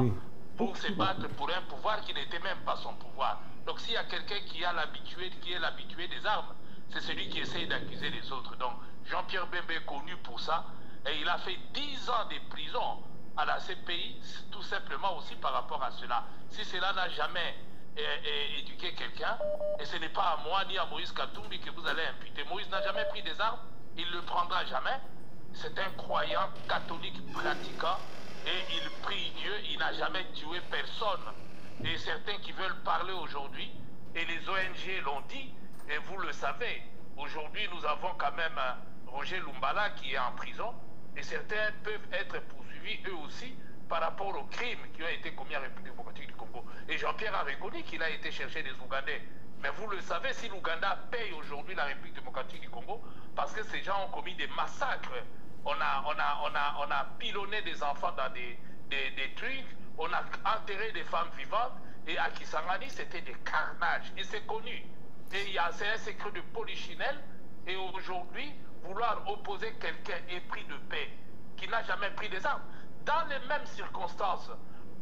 pour se battre pour un pouvoir qui n'était même pas son pouvoir. Donc s'il y a quelqu'un qui est l'habitué des armes, c'est celui qui essaye d'accuser les autres. Donc Jean-Pierre Bemba est connu pour ça, et il a fait 10 ans de prison à la CPI, tout simplement aussi par rapport à cela. Si cela n'a jamais éduqué quelqu'un, et ce n'est pas à moi ni à Moïse Katumbi que vous allez imputer. Moïse n'a jamais pris des armes, il ne le prendra jamais. C'est un croyant catholique pratiquant, et il prie Dieu, il n'a jamais tué personne. Et certains qui veulent parler aujourd'hui, et les ONG l'ont dit, et vous le savez, aujourd'hui nous avons quand même Roger Lumbala qui est en prison, et certains peuvent être poursuivis eux aussi par rapport aux crimes qui ont été commis en République démocratique du Congo. Et Jean-Pierre a reconnu qu'il a été chercher des Ougandais. Mais vous le savez, si l'Ouganda paye aujourd'hui la République démocratique du Congo, parce que ces gens ont commis des massacres, on a pilonné des enfants dans des trucs, on a enterré des femmes vivantes, et à Kisangani, c'était des carnages. Et c'est connu. Et c'est un secret de polichinelle. Et aujourd'hui, vouloir opposer quelqu'un épris de paix, qui n'a jamais pris des armes, dans les mêmes circonstances,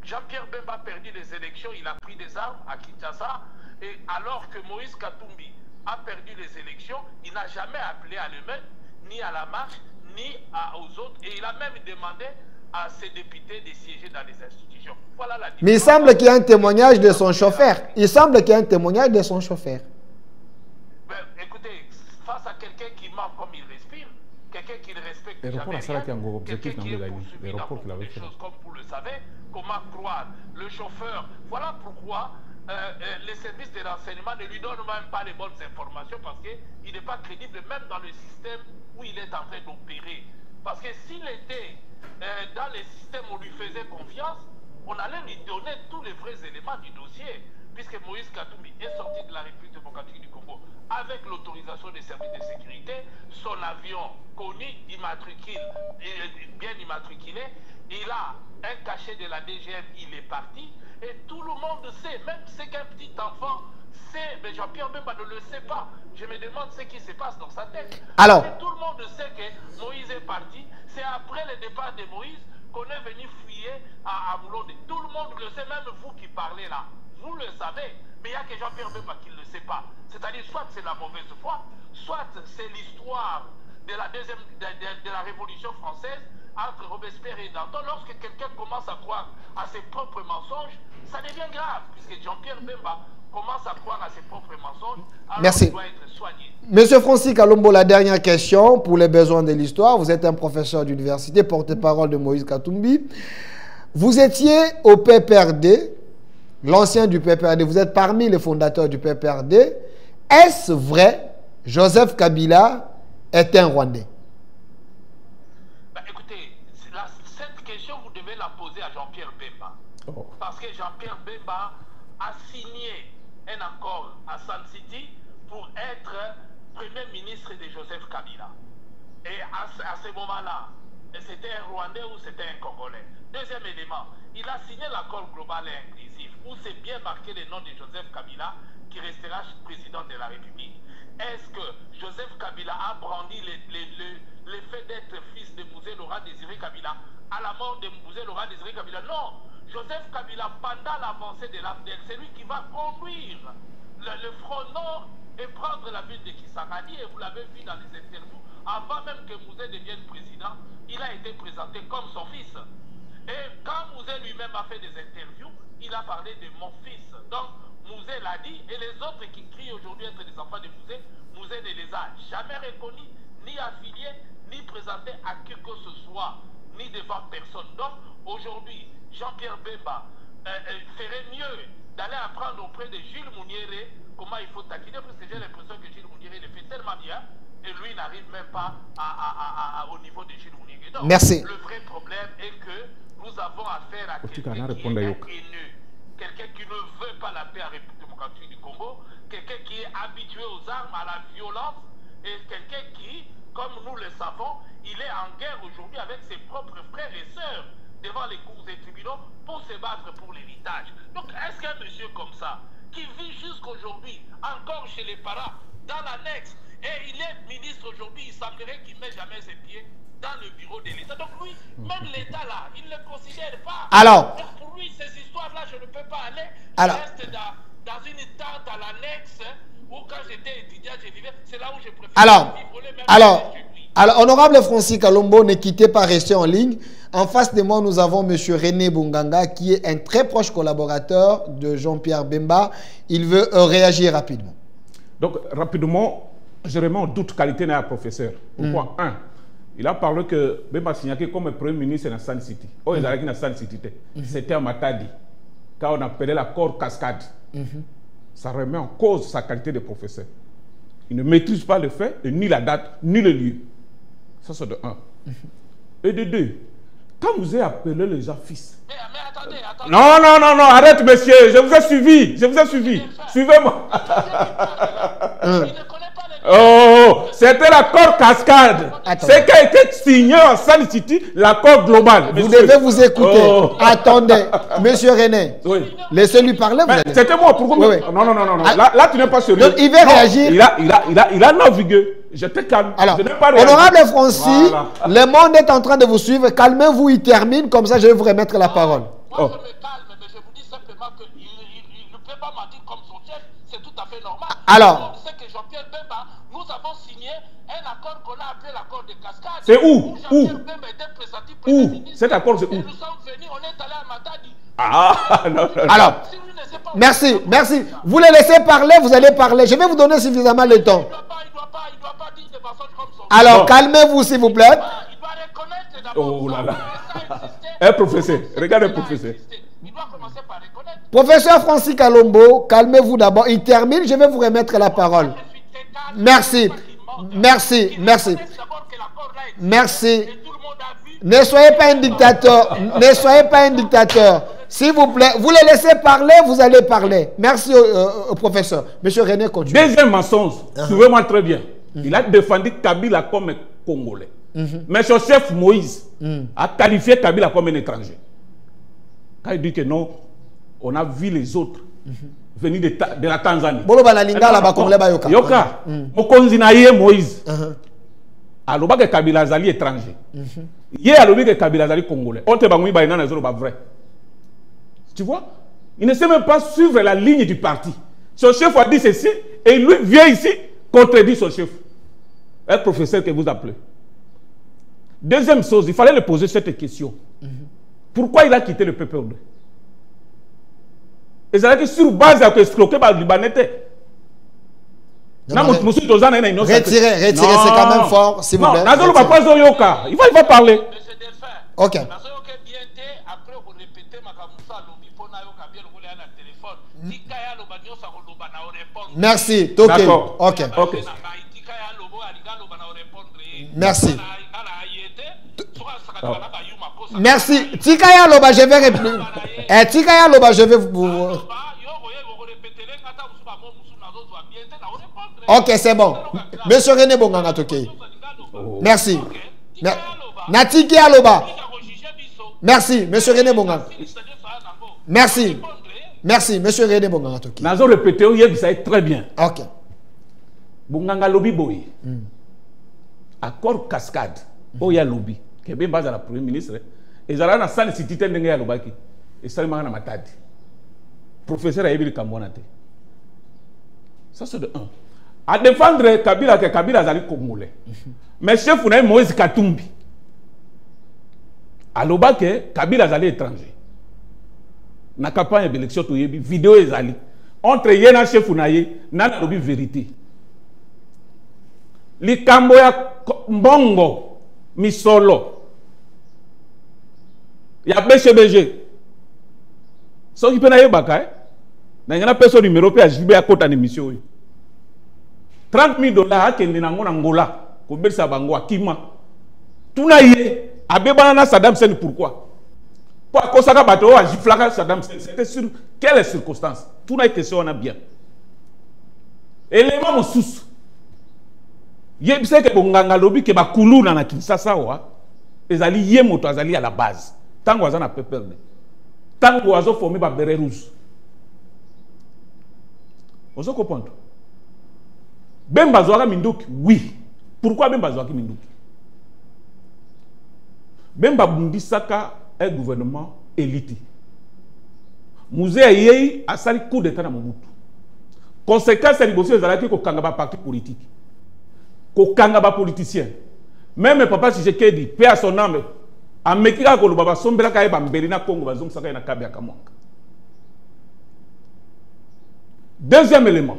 Jean-Pierre Bemba a perdu les élections, il a pris des armes à Kinshasa, et alors que Moïse Katumbi a perdu les élections, il n'a jamais appelé à lui-même, ni à la marche, ni aux autres, et il a même demandé à ses députés de siéger dans les institutions. Voilà la différence. Mais il semble qu'il y a un témoignage de son chauffeur. Il semble qu'il y a un témoignage de son chauffeur. Ben, écoutez, face à quelqu'un qui ment comme il respire, quelqu'un qui ne respecte jamais rien, quelqu'un qui est poursuivi dans beaucoup de choses, comme vous le savez, comment croire le chauffeur? Voilà pourquoi les services de renseignement ne lui donnent même pas les bonnes informations, parce qu'il n'est pas crédible même dans le système où il est en train d'opérer. Parce que s'il était dans les systèmes où on lui faisait confiance, on allait lui donner tous les vrais éléments du dossier, puisque Moïse Katumbi est sorti de la République démocratique du Congo avec l'autorisation des services de sécurité, son avion connu, bien immatriculé, il a un cachet de la DGM, il est parti, et tout le monde sait, même c'est qu'un petit enfant sait, mais Jean-Pierre Bemba ne le sait pas. Je me demande ce qui se passe dans sa tête. Alors, tout le monde sait que Moïse est parti, c'est après le départ de Moïse qu'on est venu fouiller à Moulonde. Tout le monde le sait, même vous qui parlez là. Vous le savez, mais il n'y a que Jean-Pierre Bemba qui ne le sait pas. C'est-à-dire, soit c'est la mauvaise foi, soit c'est l'histoire de la Révolution française entre Robespierre et Danton. Lorsque quelqu'un commence à croire à ses propres mensonges, ça devient grave, puisque Jean-Pierre Bemba commence à croire à ses propres mensonges, alors merci. Il doit être soigné. Monsieur Francis Kalombo, la dernière question pour les besoins de l'histoire. Vous êtes un professeur d'université, porte-parole de Moïse Katumbi. Vous étiez au PPRD, l'ancien du PPRD, vous êtes parmi les fondateurs du PPRD. Est-ce vrai, Joseph Kabila est un Rwandais? Écoutez, cette question, vous devez la poser à Jean-Pierre Bemba. Parce que Jean-Pierre Bemba a signé un accord à Sun City pour être Premier ministre de Joseph Kabila. Et à ce moment-là, c'était un Rwandais ou c'était un Congolais. Deuxième élément, il a signé l'accord global et inclusif où c'est bien marqué le nom de Joseph Kabila qui restera président de la République. Est-ce que Joseph Kabila a brandi le fait d'être fils de Mouzé Laurent Désiré Kabila à la mort de Mouzé Laurent Désiré Kabila? Non, Joseph Kabila, pendant l'avancée de l'AFDEL, c'est lui qui va conduire le front nord et prendre la ville de Kisangani. Et vous l'avez vu dans les interviews, avant même que Mouzé devienne président, il a été présenté comme son fils. Et quand Mouzé lui-même a fait des interviews, il a parlé de mon fils. Donc, Mouzé l'a dit, et les autres qui crient aujourd'hui être des enfants de Mouzé, Mouzé ne les a jamais reconnus, ni affiliés, ni présentés à qui que ce soit, ni devant personne. Donc, aujourd'hui, Jean-Pierre Bemba serait mieux d'aller apprendre auprès de Gilles Mouniéré comment il faut taquiner, parce que j'ai l'impression que Gilles Mouniéré le fait tellement bien et lui n'arrive même pas au niveau de Gilles Mouniéré. Donc, merci. le vrai problème est que nous avons affaire à quelqu'un qui est haineux, quelqu'un qui ne veut pas la paix en République démocratique du Congo, quelqu'un qui est habitué aux armes, à la violence, et quelqu'un qui, comme nous le savons, il est en guerre aujourd'hui avec ses propres frères et sœurs devant les cours et tribunaux pour se battre pour l'héritage. Donc, est-ce qu'un monsieur comme ça, qui vit jusqu'aujourd'hui, encore chez les parents, dans l'annexe, et il est ministre aujourd'hui, il semblerait qu'il ne met jamais ses pieds dans le bureau de l'État. Donc lui, même l'État là, il ne le considère pas. Alors, donc pour lui, ces histoires-là, je ne peux pas aller. Alors, je reste dans une tente à l'annexe, où quand j'étais étudiant, je vivais. C'est là où je préfère alors, honorable Francis Kalombo, ne quittez pas, rester en ligne. En face de moi, nous avons M. René Bonganga, qui est un très proche collaborateur de Jean-Pierre Bemba. Il veut réagir rapidement. Donc, rapidement, je remets en doute qualité d'un professeur. Pourquoi? Un, il a parlé que Bemba Signaké comme Premier ministre dans Sun City. Oh, il a dans Sun City. C'était à Matadi, quand on appelait l'accord cascade. Ça remet en cause sa qualité de professeur. Il ne maîtrise pas le fait, ni la date, ni le lieu. Ça, c'est de un. Et de deux, quand vous avez appelé les gens fils. Mais attendez. Non, arrête, monsieur, je vous ai suivi. Suivez-moi. Il ne connaît pas les... Oh, c'était l'accord cascade. C'est qui a été signé en Sun City, l'accord global. Vous devez vous écouter. Oh. Attendez, monsieur René. Oui. Laissez-lui parler. C'était moi. Pourquoi? Oui. Non. Là, tu n'es pas sérieux. Donc, il veut réagir. Il a navigué. J'étais calme. Alors, honorable Francis, le monde est en train de vous suivre. Calmez-vous, il termine. Comme ça, je vais vous remettre la parole. Moi, je me calme, mais je vous dis simplement qu'il ne peut pas mentir comme son chef. C'est tout à fait normal. Alors, on sait que Jean-Pierre Bemba, nous avons signé un accord qu'on a appelé l'accord de cascade. C'est où? Jean-Pierre Bemba était présenté Premier ministre. Cet accord, c'est où? Et nous sommes venus, on est allé à Matadi. Non. Alors, merci. Vous les laissez parler, vous allez parler. Je vais vous donner suffisamment le temps. Il doit pas dire des façons comme son... Alors, calmez-vous, s'il vous plaît. Il doit reconnaître d'abord. Oh là là. Un professeur, regarde un professeur. Il doit commencer par reconnaître. Professeur Francis Kalombo, calmez-vous d'abord. Il termine, je vais vous remettre la parole. Merci. Ne soyez pas un dictateur. S'il vous plaît, vous les laissez parler, vous allez parler. Merci au professeur. Monsieur René, continue. Deuxième mensonge, suivez-moi très bien. Il a défendu Kabila comme Congolais. Mais son chef Moïse a qualifié Kabila comme un étranger. Quand il dit que non, on a vu les autres venir de la Tanzanie. Yoka, Mokonzi na ye Moïse. Aloba que Kabila Zali étranger. Ye alobi que Kabila Zali congolais. On te bangui ba ina na vrai. Tu vois? Il ne sait même pas suivre la ligne du parti. Son chef a dit ceci et lui vient ici contredit son chef. Un professeur que vous appelez. Deuxième chose, il fallait lui poser cette question. Pourquoi il a quitté le PPRD? Et c'est que sur base de escroquer par le Libanais. Retirez, c'est quand même fort, s'il vous plaît. Il va parler. Ok. Merci. Ok. Merci. Merci. Tikaya Loba, je vais répondre. Tikaya Loba, je vais vous... Ok, c'est bon. Monsieur René Bonganga Toké. Merci. Natiki Aloba. Merci, monsieur René Bonganga. Merci. Monsieur René Bonganga Toké. Nous avons répété, vous savez très bien. Ok. Bonganga Lobi Boy. Accord cascade. Oya Lobi. Qui est bien basé à la Premier ministre. Et ils ont salle cité Tendenga Lobaki. Et ça, il m'a matadi. Professeur Aïbil Kambonate. Ça, c'est de un. À défendre Kabila, que Kabila Zali Congolais. Mais chef, on a Moïse Katumbi. À l'Obake, Kabila Zali étranger. Na campagne d'élection, vidéo est Zali. Entre Yena chef, on a n'a pas vérité. Les Kamboya Mbongo, Misolo. Il y a BCBG. Ce qui peut naïe baka, n'a pas personne numéro puis à JB à côté en émission. 30 000 dollars qui est en Angola, pour Bersa Bango, à Kima. Tout naïe, à Bébana Saddam Hussein, pourquoi? Pour que ça bateau à Giflaka Saddam Hussein, c'était sur quelles circonstances? Tout naïe question on a bien. Élément mon sous. Yebise que Bonganga Lobi que Bakulu na Kinshasa wa, ezali yemoto azali à la base. Tant qu'on a peur. Tant qu'on a formé par béret rouge. Vous comprenez? Bemba Zouaka Mindouk, oui. Pourquoi Bemba Zouaka Mindouk? Bemba Bundisaka est un gouvernement élite. Musée Yei a sali coup d'état dans Mobutu. Conséquence, c'est que vous avez un parti politique. Vous avez un politicien. Même papa, si j'ai dit, paix à son âme, en Mekika, vous avez un sombre qui est en Berina Congo, vous avez un Kabia Kamonka. Deuxième élément.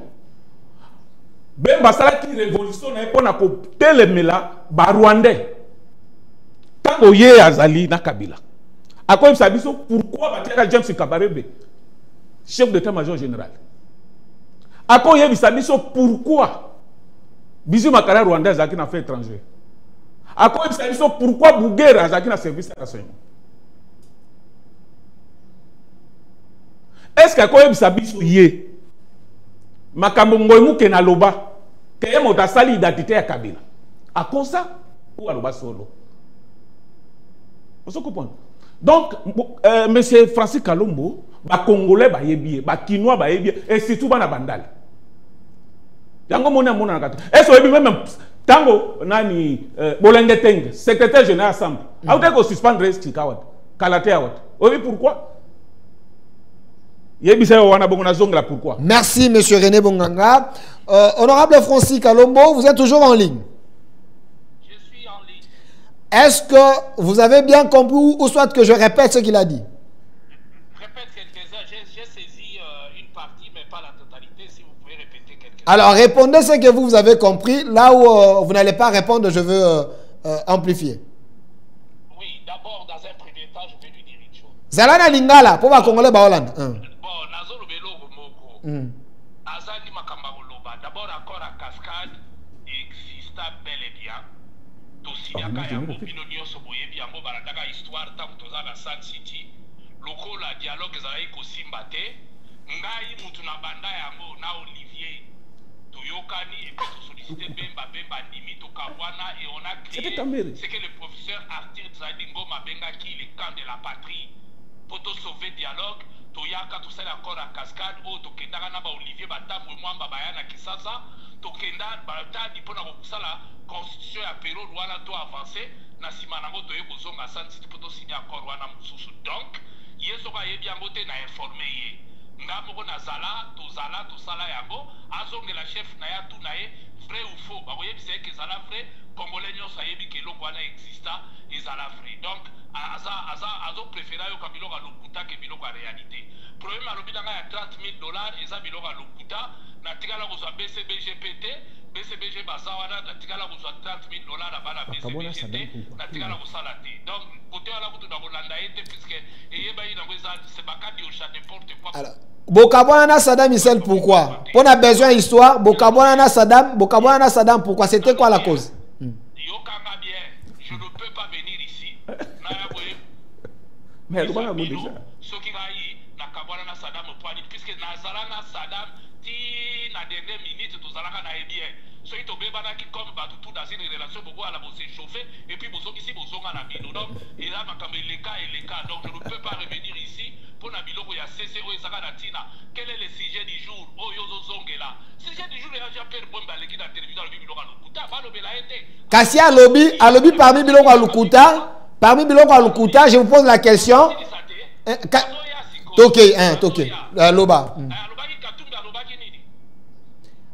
Bemba Sala qui révolution n'est pas pour télémela Rwandais. Tant que yé Azali na Kabila. À quoi il s'habille pourquoi Batiaka James Kabarebe, chef d'état-major général. À quoi il s'habille pourquoi Bisou Makara Rwandais Azaki n'a fait étranger. À quoi il s'habille pourquoi Bougera Azaki n'a service à renseignement. Est-ce qu'à quoi il s'habille yé Makambo Ngoymu Kenaloba Kaya mota sali identité ya Kabila. À cause ça ou aloba solo. Vous comprenez? Donc monsieur Francis Kalombo, ba Congolais ba yebié, ba Kinois ba yebié et surtout ba na bandal. Yango mona mona na kati. Est-ce que même tango nani Bolenge Teng, secrétaire général ensemble. A vous ko suspendre Tikawat. Kalate awat. Oui pourquoi? Pourquoi? Merci, M. René Bonganga. Honorable Francis Kalombo, vous êtes toujours en ligne. Je suis en ligne. Est-ce que vous avez bien compris ou soit que je répète ce qu'il a dit? Répète quelques-uns. J'ai saisi une partie, mais pas la totalité. Si vous pouvez répéter quelques-uns. Alors, répondez ce que vous avez compris. Là où vous n'allez pas répondre, je veux amplifier. Oui, d'abord, dans un premier temps, je vais lui dire une chose. Zalana Lingala, pour va Congolais Baoland. Azali Makamba Oloba. D'abord, encore à Cascade existe bel et bien. Tosiaka Yango Binonio Soboye Biango Barataka histoire tant que dans la Sun City. Loko la dialogue Zalaï Kosimbate. Ngai Mutuna Banda Yango na Olivier. Toyokani et puis sollicité Bemba Nimi Tokawana et on a créé ce que le professeur Arthur Zadingo Mabenga qui le camp de la patrie. Pour sauver dialogue. Toyaka tout ça encore à Cascade ou tokenda na ba Olivier Batambo mwamba bayana kisasa tokenda batadi pona ko sala constitution ya Péro wana to avancer na sima nango toye kozonga Sun City poto signer accord wana mususu. Donc yeso ka yebi yango te na informer ye ngamo na zala to sala yango azongela chef na ya tout na ye vrai ou faux ba yebisa ke zala vrai congolais nyosa yebi ke loko wana exista ezala vrai. Donc azo préféra yo kabilo ka lokuta ke biloko ya réalité. Problème alobi nanga ya $30,000 eza biloko ya lokuta na tikala kozwa BCBGPT BCBG bazawana na tikala kozwa $30,000 na bana BCBGT na tikala kosala te. Donc côté wala kutu na kolanda ete puisque eyeba yi nango eza c'est bakadi au chat n'importe quoi. Alors Bokabwana Saddam Hussein pourquoi? On a besoin d'histoire. Bokabwana Saddam pourquoi? C'était quoi la cause? Yokanga bien, je ne peux pas venir ici. Mais elle va déjà. Ce qui va y na Kabwana Saddam puisque Nazalana Saddam ti na dernière minute tout zalaka na bien. Ce qui tombé banaki comme tout dans une relation beaucoup à la bosse chauffer et puis bozo ici bozo na bino. Donc et là makambe les cas donc je ne peux pas revenir ici pour na biloko ya CCO ezaka na tina. Quel est le sujet du jour? Oh yozo zongela. Sujet du jour ya Jean-Pierre Bomba leki na télévision le biloko lukuta ba lobela ete. Kassia alobi parmi biloko lukuta. Parmi biloko lukuta, je vous pose la question. Toké, Loba.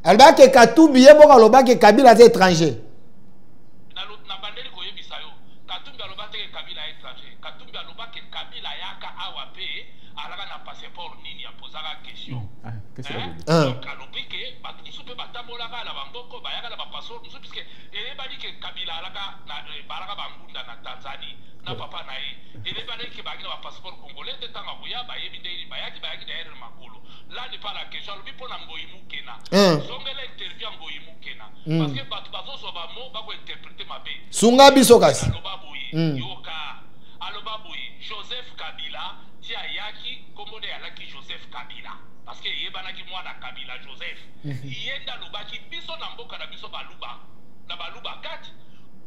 Alba ke Katumbi yebo ka loba ke Kabila est étranger. Na bandeli ko yebisa yo. Katumbi aloba te Kabila est étranger. Katumbi aloba ke Kabila yaka awape alaka na passeport nini ya posaka question. Donc alobi ke batu soupe batambo batambolaka na bamboko bayaka na bapasor mosusu puisque eyebani ke Kabila alaka balaka bambunda na Tanzanie na papa na ye eyebani ke baki na bapasseport congolais te ntango akoya bayebi nde bayaki derrière makolo. Là n'est pas la question alobi mpona Ngoyi Mukena zongela interview ya Ngoyi Mukena parce que bato bazozwa bamo bakointerprete mabe sunga biso kasi aloba boye aloba boye Joseph Kabila ti ayaki komone alaki Joseph Kabila parce que yebanaki mwana Kabila Joseph yenda lobaki biso na mboka na biso baluba na baluba kati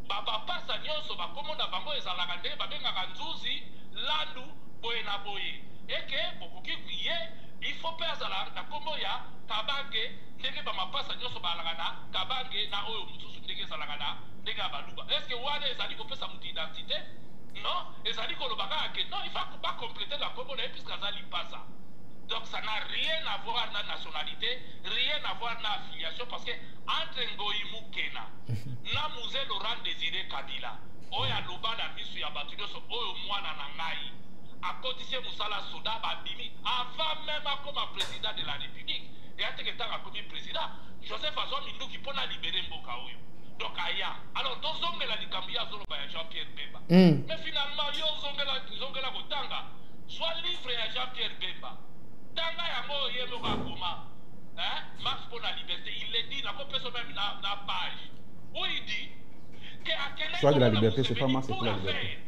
bapapasa nyonso bakomona bango ezalaka nde babengaka nzuzi landu boye na boye eke bokoki ye il faut pas azala na kombo ya Kabange ndenge bamapasa nyonso balaka na Kabange na oyo mosusu ndenge ezalaka na ndenge ya baluba est ce que wana ezali kopesa moto identité non ezali kolobaka ake non il faut pas compléter la kombo na ye puisque azali pasa. Donc ça n'a rien à voir na nationalité, rien à voir na affiliation parce que entre Ngoyi Mukena na Mzee Laurent Désiré Kabila oya loba na misu ya batu nyonso oyo mwana na ngai akotisie musala soda babimi avant même comme président de la République et ateke tanga comme président Joseph azwa minduki pona libérer mboka oyo. Donc aya alors tozongela likambo ya zoloba ya Jean-Pierre Bemba mais finalement yo zongela kotanga soit livre ya Jean-Pierre Bemba tanga yango yemo kakoma Marche pour la liberté il le dit na kopesa même na page où il dit que à quel soit de la liberté c'est pas Marche pour la liberté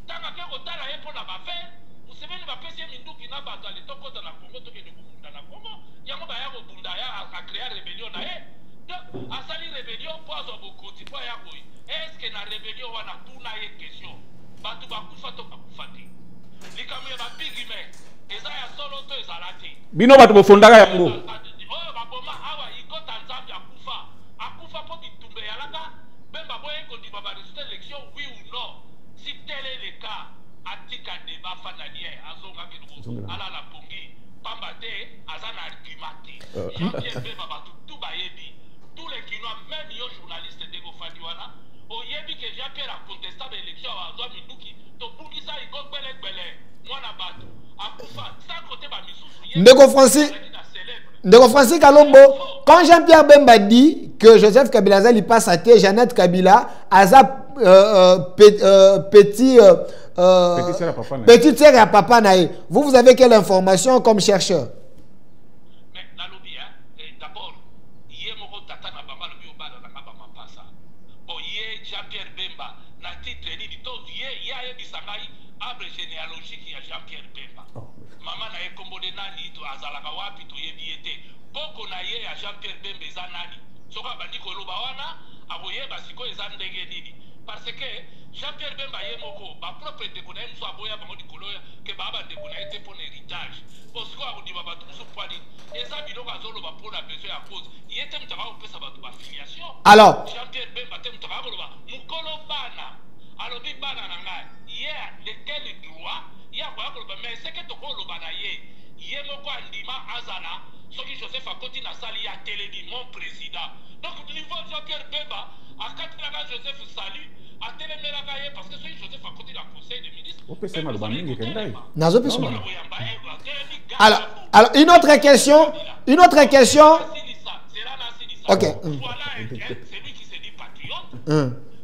tanga ke kotala ye pour na ba faire vous savez ne va pesi minduki na bato ale tokota na Congo toke de bunda na Congo yango ba ya ko bunda ya a créer rébellion na ye donc asali rébellion pour azo bokoti pour ya koyi est-ce que na rébellion wana tuna ye question bato bakufa to bakufa te likambo ya bapigime eza ya solo to ezala te bino bato bofondaka yango oyo baboma awa ikota nzambe akufa po bitumbe yalaka Bemba boye kondima ba résultat élection oui ou non si tel est le cas atika débat fananie azonga kidogo ala la pongi pambate azana argumenté Jean-Pierre Bemba batu tout bayebi tous les Kinois même yo journaliste de Gofadiwana oyebi que Jean-Pierre a contesté l'élection azwa minduki to bungisa igogbele gbele mwana batu akufa sans côté ba misusu Ndeko Francis Kalombo, quand Jean-Pierre Bemba dit que Joseph Kabila il passe à thé, Jeannette Kabila, Aza petite sœur à papa naï. Vous avez quelle information comme chercheur? Mais nalobi d'abord, yé moko tata na bamba lobi obala na kaba mapasa. Bon yé Jean-Pierre Bemba na titre ni to yé bisangai arbre généalogique ya Jean-Pierre Bemba. Mama na ye kombo de nani to azalaka wapi to yebi ete boko na ye ya Jean-Pierre Bemba eza nani soka bandi koloba wana aboyeba siko eza ndenge nini parce que Jean-Pierre Bemba ye moko ba propre ndeko na ye muso aboya bango dikolo ke baba ndeko na ye te pona héritage posiko akodiba bato muso pwani eza biloko azoloba mpona besoin ya cause ye te mutaka kopesa bato bafiliation alors Jean-Pierre Bemba te mutaka koloba mukolo bana alobi bana na ngai ye lequel droit ya kwa koloba mais c'est que tokoloba na ye ye moko andima azala soki Joseph akoti na sali ya telemi mon président donc niveau Jean-Pierre Bemba akatilaka Joseph salut atelemelaka ye parce que soki Joseph akoti na conseil des ministres opesa maloba mingi kendai nazo pesa maloba. Alors une autre question ok voilà celui qui se dit patriote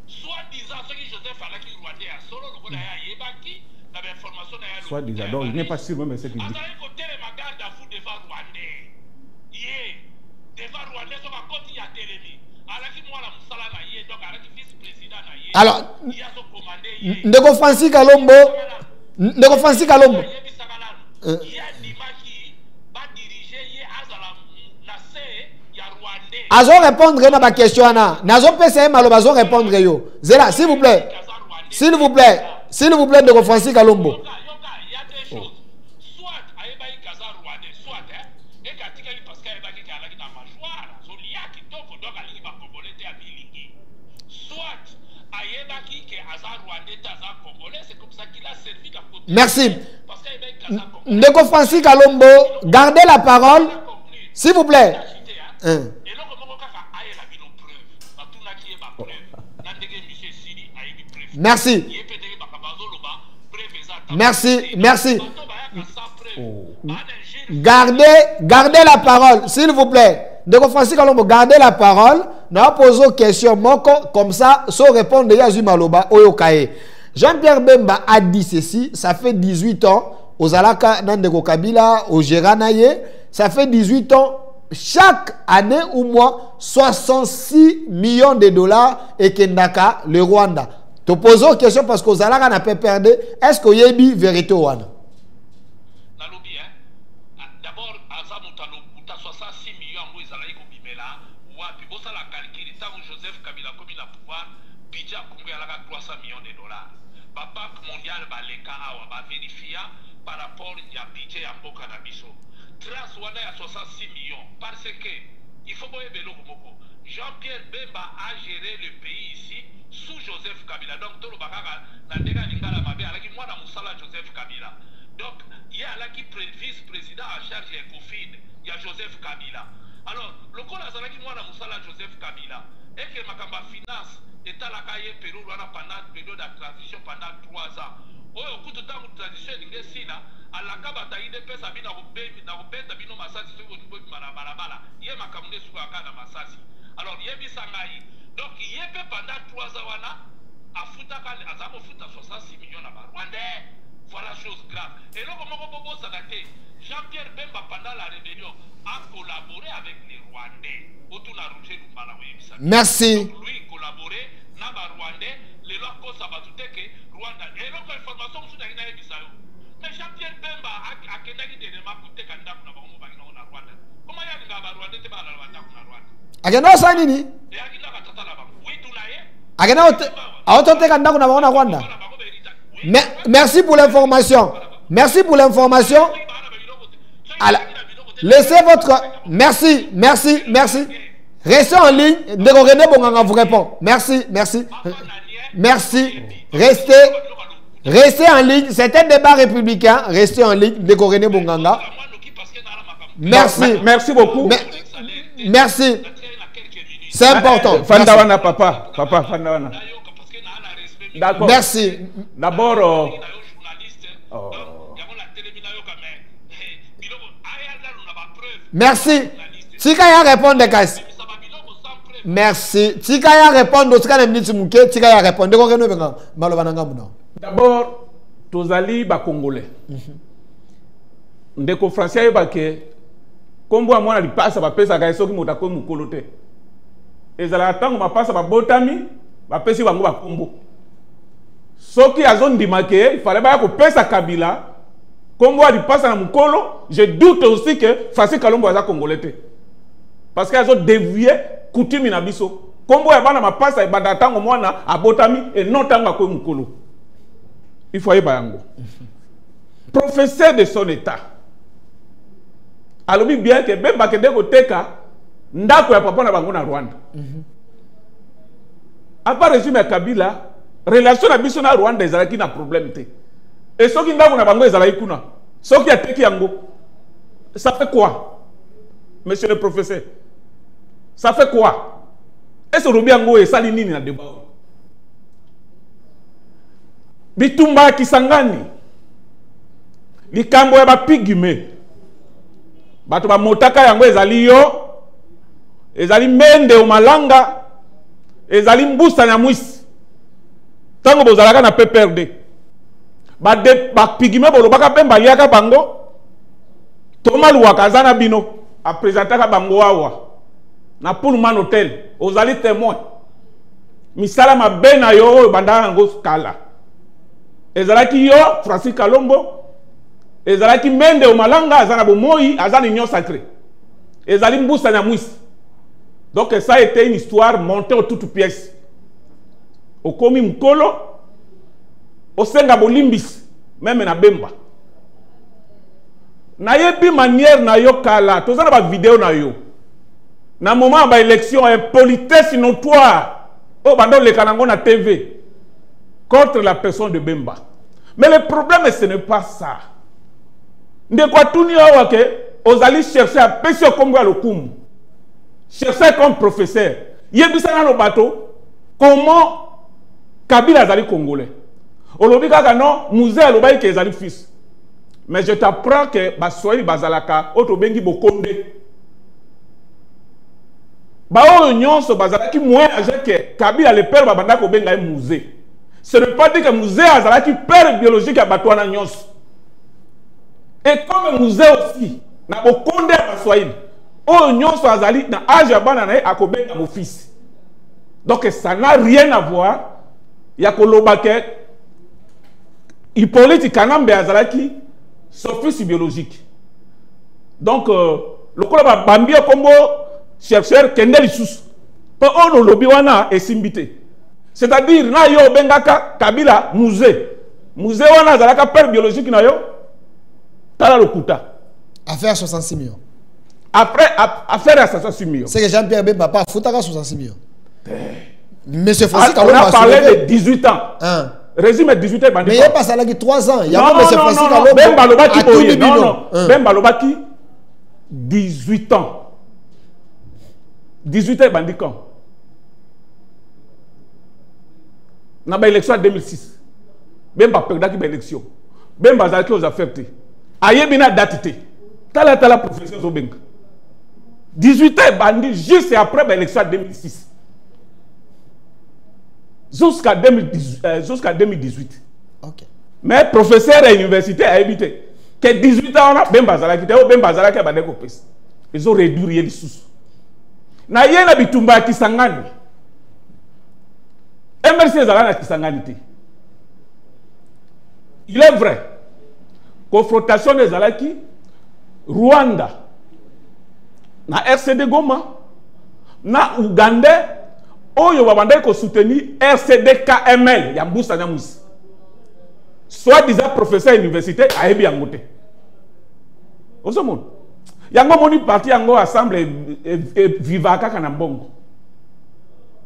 soit disant ce que Joseph alaki rwandais à solo lokola ya yebaki na ba information na ya soit disant donc il n'est pas sûr même ce qu'il dit azali kotele maganda fu devant rwandais ye devant rwandais soka koti ya telemi alaki mwana musala na ye donc alaki vice président na ye alors yazo commander ye Ndeko Francis Kalombo yebisaka nanu ye andimaki badirige ye azala na se ya rwandais azo répondre na ba question ana nazo pesa maloba azo répondre yo zela s'il vous plaît Ndeko Francis Kalombo yoka il y a deux choses soit ayebaki kaza rwandais soit ekatikali parce que ayebaki ke alaki na mâchoire zolia kitoko donc alingi bakongolais te abilingi soit ayebaki ke aza rwandais te aza congolais c'est comme ça qu'il a servi la côté merci parce que ayebaki kaza congolais Ndeko Francis Kalombo gardez la parole s'il vous plaît eloko moko kaka ayela bino preuve batunaki ye bapreuve na ndenge monsieur sili ayebi preuve merci ye mpe ndenge bakabazoloba preuve eza merci bato bayaka sa preuve gardez la parole s'il vous plaît Ndeko Francis Kalombo, gardez la parole. N'a posé une question, comme ça, sans répondre, il y a Zumaloba, Oyokaye. Jean-Pierre Bemba a dit ceci, ça fait 18 ans, aux Alaka, Nandeko Kabila, au Géranaye, ça fait 18 ans, chaque année ou mois, 66 millions de dollars et Kendaka, le Rwanda. Te posons une question parce qu'aux Alaka n'a pas perdu, est-ce qu'il y a une vérité au Rwanda? D'abord, à 66 millions, Joseph Kabila comme il a pouvoir, budget à 300 millions de dollars. La Banque mondiale va vérifier par rapport à budget à Mboka Nabiso. Trace Wana à 66 millions parce que il faut que Jean-Pierre Bemba a géré le pays ici sous Joseph Kabila. Donc, tout le Joseph Kabila. Donc, il y a là qui vice-président en charge de Covid, il y a Joseph Kabila. Alors, le coup là, Joseph Kabila, et que ma finance est à la cahier Pérou pendant la période de transition pendant 3 ans. Au coup de temps de transition, il y a à la cabata, il y a des personnes qui ont été massage sur le niveau de Malabala. Il y a ma caméra sur la canne massage. Alors, il y a des sangaïs. Donc, il y a pendant 3 ans, à Foutaka, à 66 millions de Rwandais. Voilà chose grave. Et là, comment on peut s'adapter? Jean-Pierre Bemba, pendant la rébellion, a collaboré avec les Rwandais. Merci. Donc, lui, collaboré, n'a pas Rwandais, les lois cause à tout que Rwanda. Et donc, l'information, c'est dans les Bissau. Mais Jean-Pierre Bemba a Kendaki de Nemakoute Kanda pour la Rwanda. Comment il y a un Rwanda qui va à la Rwanda? Agenda Sanini? Et Agenda Katatala. Oui, tu l'as. Agenda Autote Kanda pour la Rwanda. Merci pour l'information. Merci pour l'information. Laissez votre... Merci. Restez en ligne. Ndeko René Bonganga vous répond. Merci. Restez en ligne. C'est un débat républicain. Restez en ligne. Ndeko René Bonganga. Merci beaucoup. Merci. C'est important. Fandawana, papa, Fandawana. D'accord. Merci. D'abord... Merci. Tika ya répondre de casse. Merci. Tika ya répondre tika na minute muke, tika ya répondre ko reno benga malobananga muno. D'abord, tozali ba congolais. Ndeko Français yebake kombo amona lipasa ba pesa ka soki mota ko mukolo te. Ezala tango ba pasa ba botami, ba pesi bango ba kombo. Soki azondima ke il fallait ba ko pesa Kabila. Comme on dit pas à Mukolo, je doute aussi que Francis Kalombo est congolais. Parce qu'ils ont dévié coutume na biso. Comme on a ma passe à Badatango Moana, à Botami et non tango à Mukolo. Il faut y bayango. Professeur de son état. Alors bien que même bakende ko teka ndako ya papa na bango na Rwanda. À part régime ya Kabila, relation na biso na Rwanda ezalaki na problème te. Et ceux qui n'ont pas de bango, ceux qui ont été yango, ça fait quoi, monsieur le professeur? Ça fait quoi? Est-ce que Robiango est salini na débat? Bitumba Kisangani, likambo ya ba pigme, bato ba motaka yango ezali yo, ezali mende o malanga, ezali mbusa na mwisi. Tango bozalaka na PPRD. Ba pigime bolo baka pemba liaka bango Thomas Luakazana bino a présenté ka bango awa na Pullman Hotel ozali témoin misala mabe na yo banda ngo skala ezalaki yo Francis Kalombo ezalaki mende o malanga azana bomoi azana union sacrée ezali mbusa na mwisi. Donc ça a été une histoire montée aux toutes pièces au komi mkolo Osenga bolimbis même na Bemba na yebi manière na yo kala tozana ba vidéo na yo na moment ba élection impolitesse notoire o bando le kanango na TV contre la personne de Bemba. Mais le problème ce n'est pas ça. Ndeko tuni awa ke ozali chercher à pesio kombo lokumu chercher comme professeur yebisa na lo bateau comment Kabila azali congolais. Olobi kaka non musée alobai ke ezali fils. Mais je t'apprends que baswali bazalaka oto bengi bokonde. Bao nyonso bazalaki moins âgé que Kabila le père babanda ko benga musée. Ce n'est pas dire que musée azalaki père biologique à Batouana nyonso. Et comme musée aussi, na bokonde ya Baswahili. Oh nyonso azali na âge ya bana na ko benga mon fils. Donc ça n'a rien à voir. Ya koloba ke Hippolyte Kanambe azalaki son fils biologique. Donc le koloba bambi kombo chercheur Kendel Sus. Pour on lobby wana esimbité. C'est-à-dire na yo bengaka Kabila musée. Musée wana zalaka père biologique na yo. Tala lokuta. Affaire 66 millions. Après affaire à 66 millions. C'est que Jean-Pierre Bemba pas foutaka 66 millions. Monsieur Francis On a parlé de 18 ans. Hein. Résumé 18 ans. Mais il n'y a pas ça là qui 3 ans. Il y a non, pas Monsieur Francis Kalombo. Bemba Lobaki boye. Non, non. Bemba Lobaki 18 ans. 18 ans bandi quand na ba élection en 2006 Bemba perdaki ba élection Bemba zaki aux affaires te ayebi na date te tala profession zo benga 18 ans bandi juste après ba élection en 2006 jusqu'à 2018. OK. Mais professeur à l'université a évité que 18 ans on a Bemba zalaki te o Bemba zalaki ba ndeko pesa ils ont réduit les sous. Na yena bitumba Kisangani. MRC Zalana Kisangani. Il est vrai. Confrontation des Zalaki, Rwanda, na RCD Goma, na Ouganda, oyo babanda ko soutenir RCD KML, Yambusa Nyamusi. Soit disant professeur université a ebi yangote. Osomon. Yango moni parti yango assemble vivaka kana mbongo.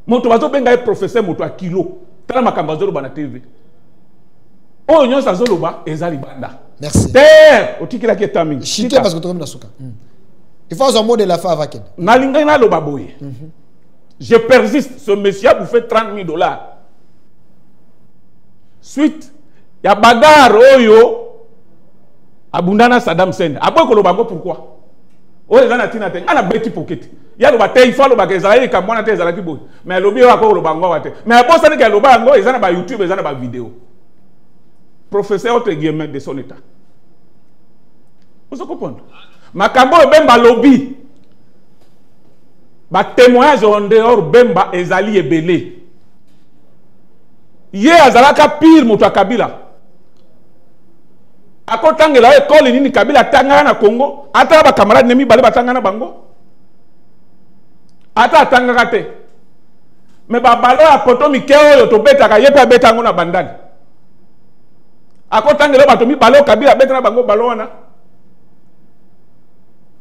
Moto bazo benga professeur moto a kilo. Tala makambo zolo bana TV. Oh nyonso azoloba ezali banda. Merci. Terre otikila ki taming. Chité parce que tu na suka. Il faut un mot de la fin avec elle. Na linga na loba boye. Je persiste, ce monsieur a bouffé $30,000. Suite ya bagarre oyo abundana Saddam Hussein. Après ko loba pourquoi? Oye zana tina te ana beti pocket ya lo batay il faut lo bageza ile kamona te zala kiboy mais lobi wa ko lo bango wate mais bon ça ne que lo bango ezana ba YouTube ezana ba vidéo professeur entre guillemets de son état vous comprenez makambo Bemba lobby ba témoignage en dehors Bemba ezali ebele ye azalaka pire moto Kabila akotangela école nini Kabila tangana na Congo ata ba camarade nemi bale batangana bango ata tangaka te mais ba balo ya poto mikeo yo to betaka yepa betango na bandani akotangela bato mi balo Kabila betana bango balo wana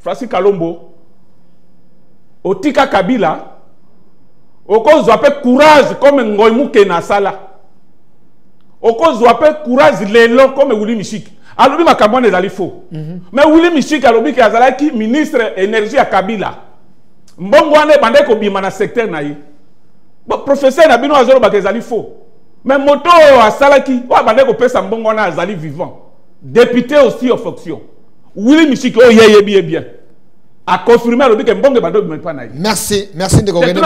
Francis Kalombo otika Kabila okozwa pe courage comme Ngoy Muke na sala okozwa pe courage lelo comme Willy Mishiki alobi makambo ezali faux. Mais Willy Mishiki alobi ki azalaki ministre énergie à Kabila. Mbongo ane bande ko bima na secteur na ye. Bon professeur na bino azolo ba ezali faux. Mais moto asalaki wa bande ko pesa mbongo na azali vivant. Député aussi en fonction. Willy Mishiki o yeye bien. A confirmé alobi ke mbongo bande bima pa na ye. Merci de Kogene.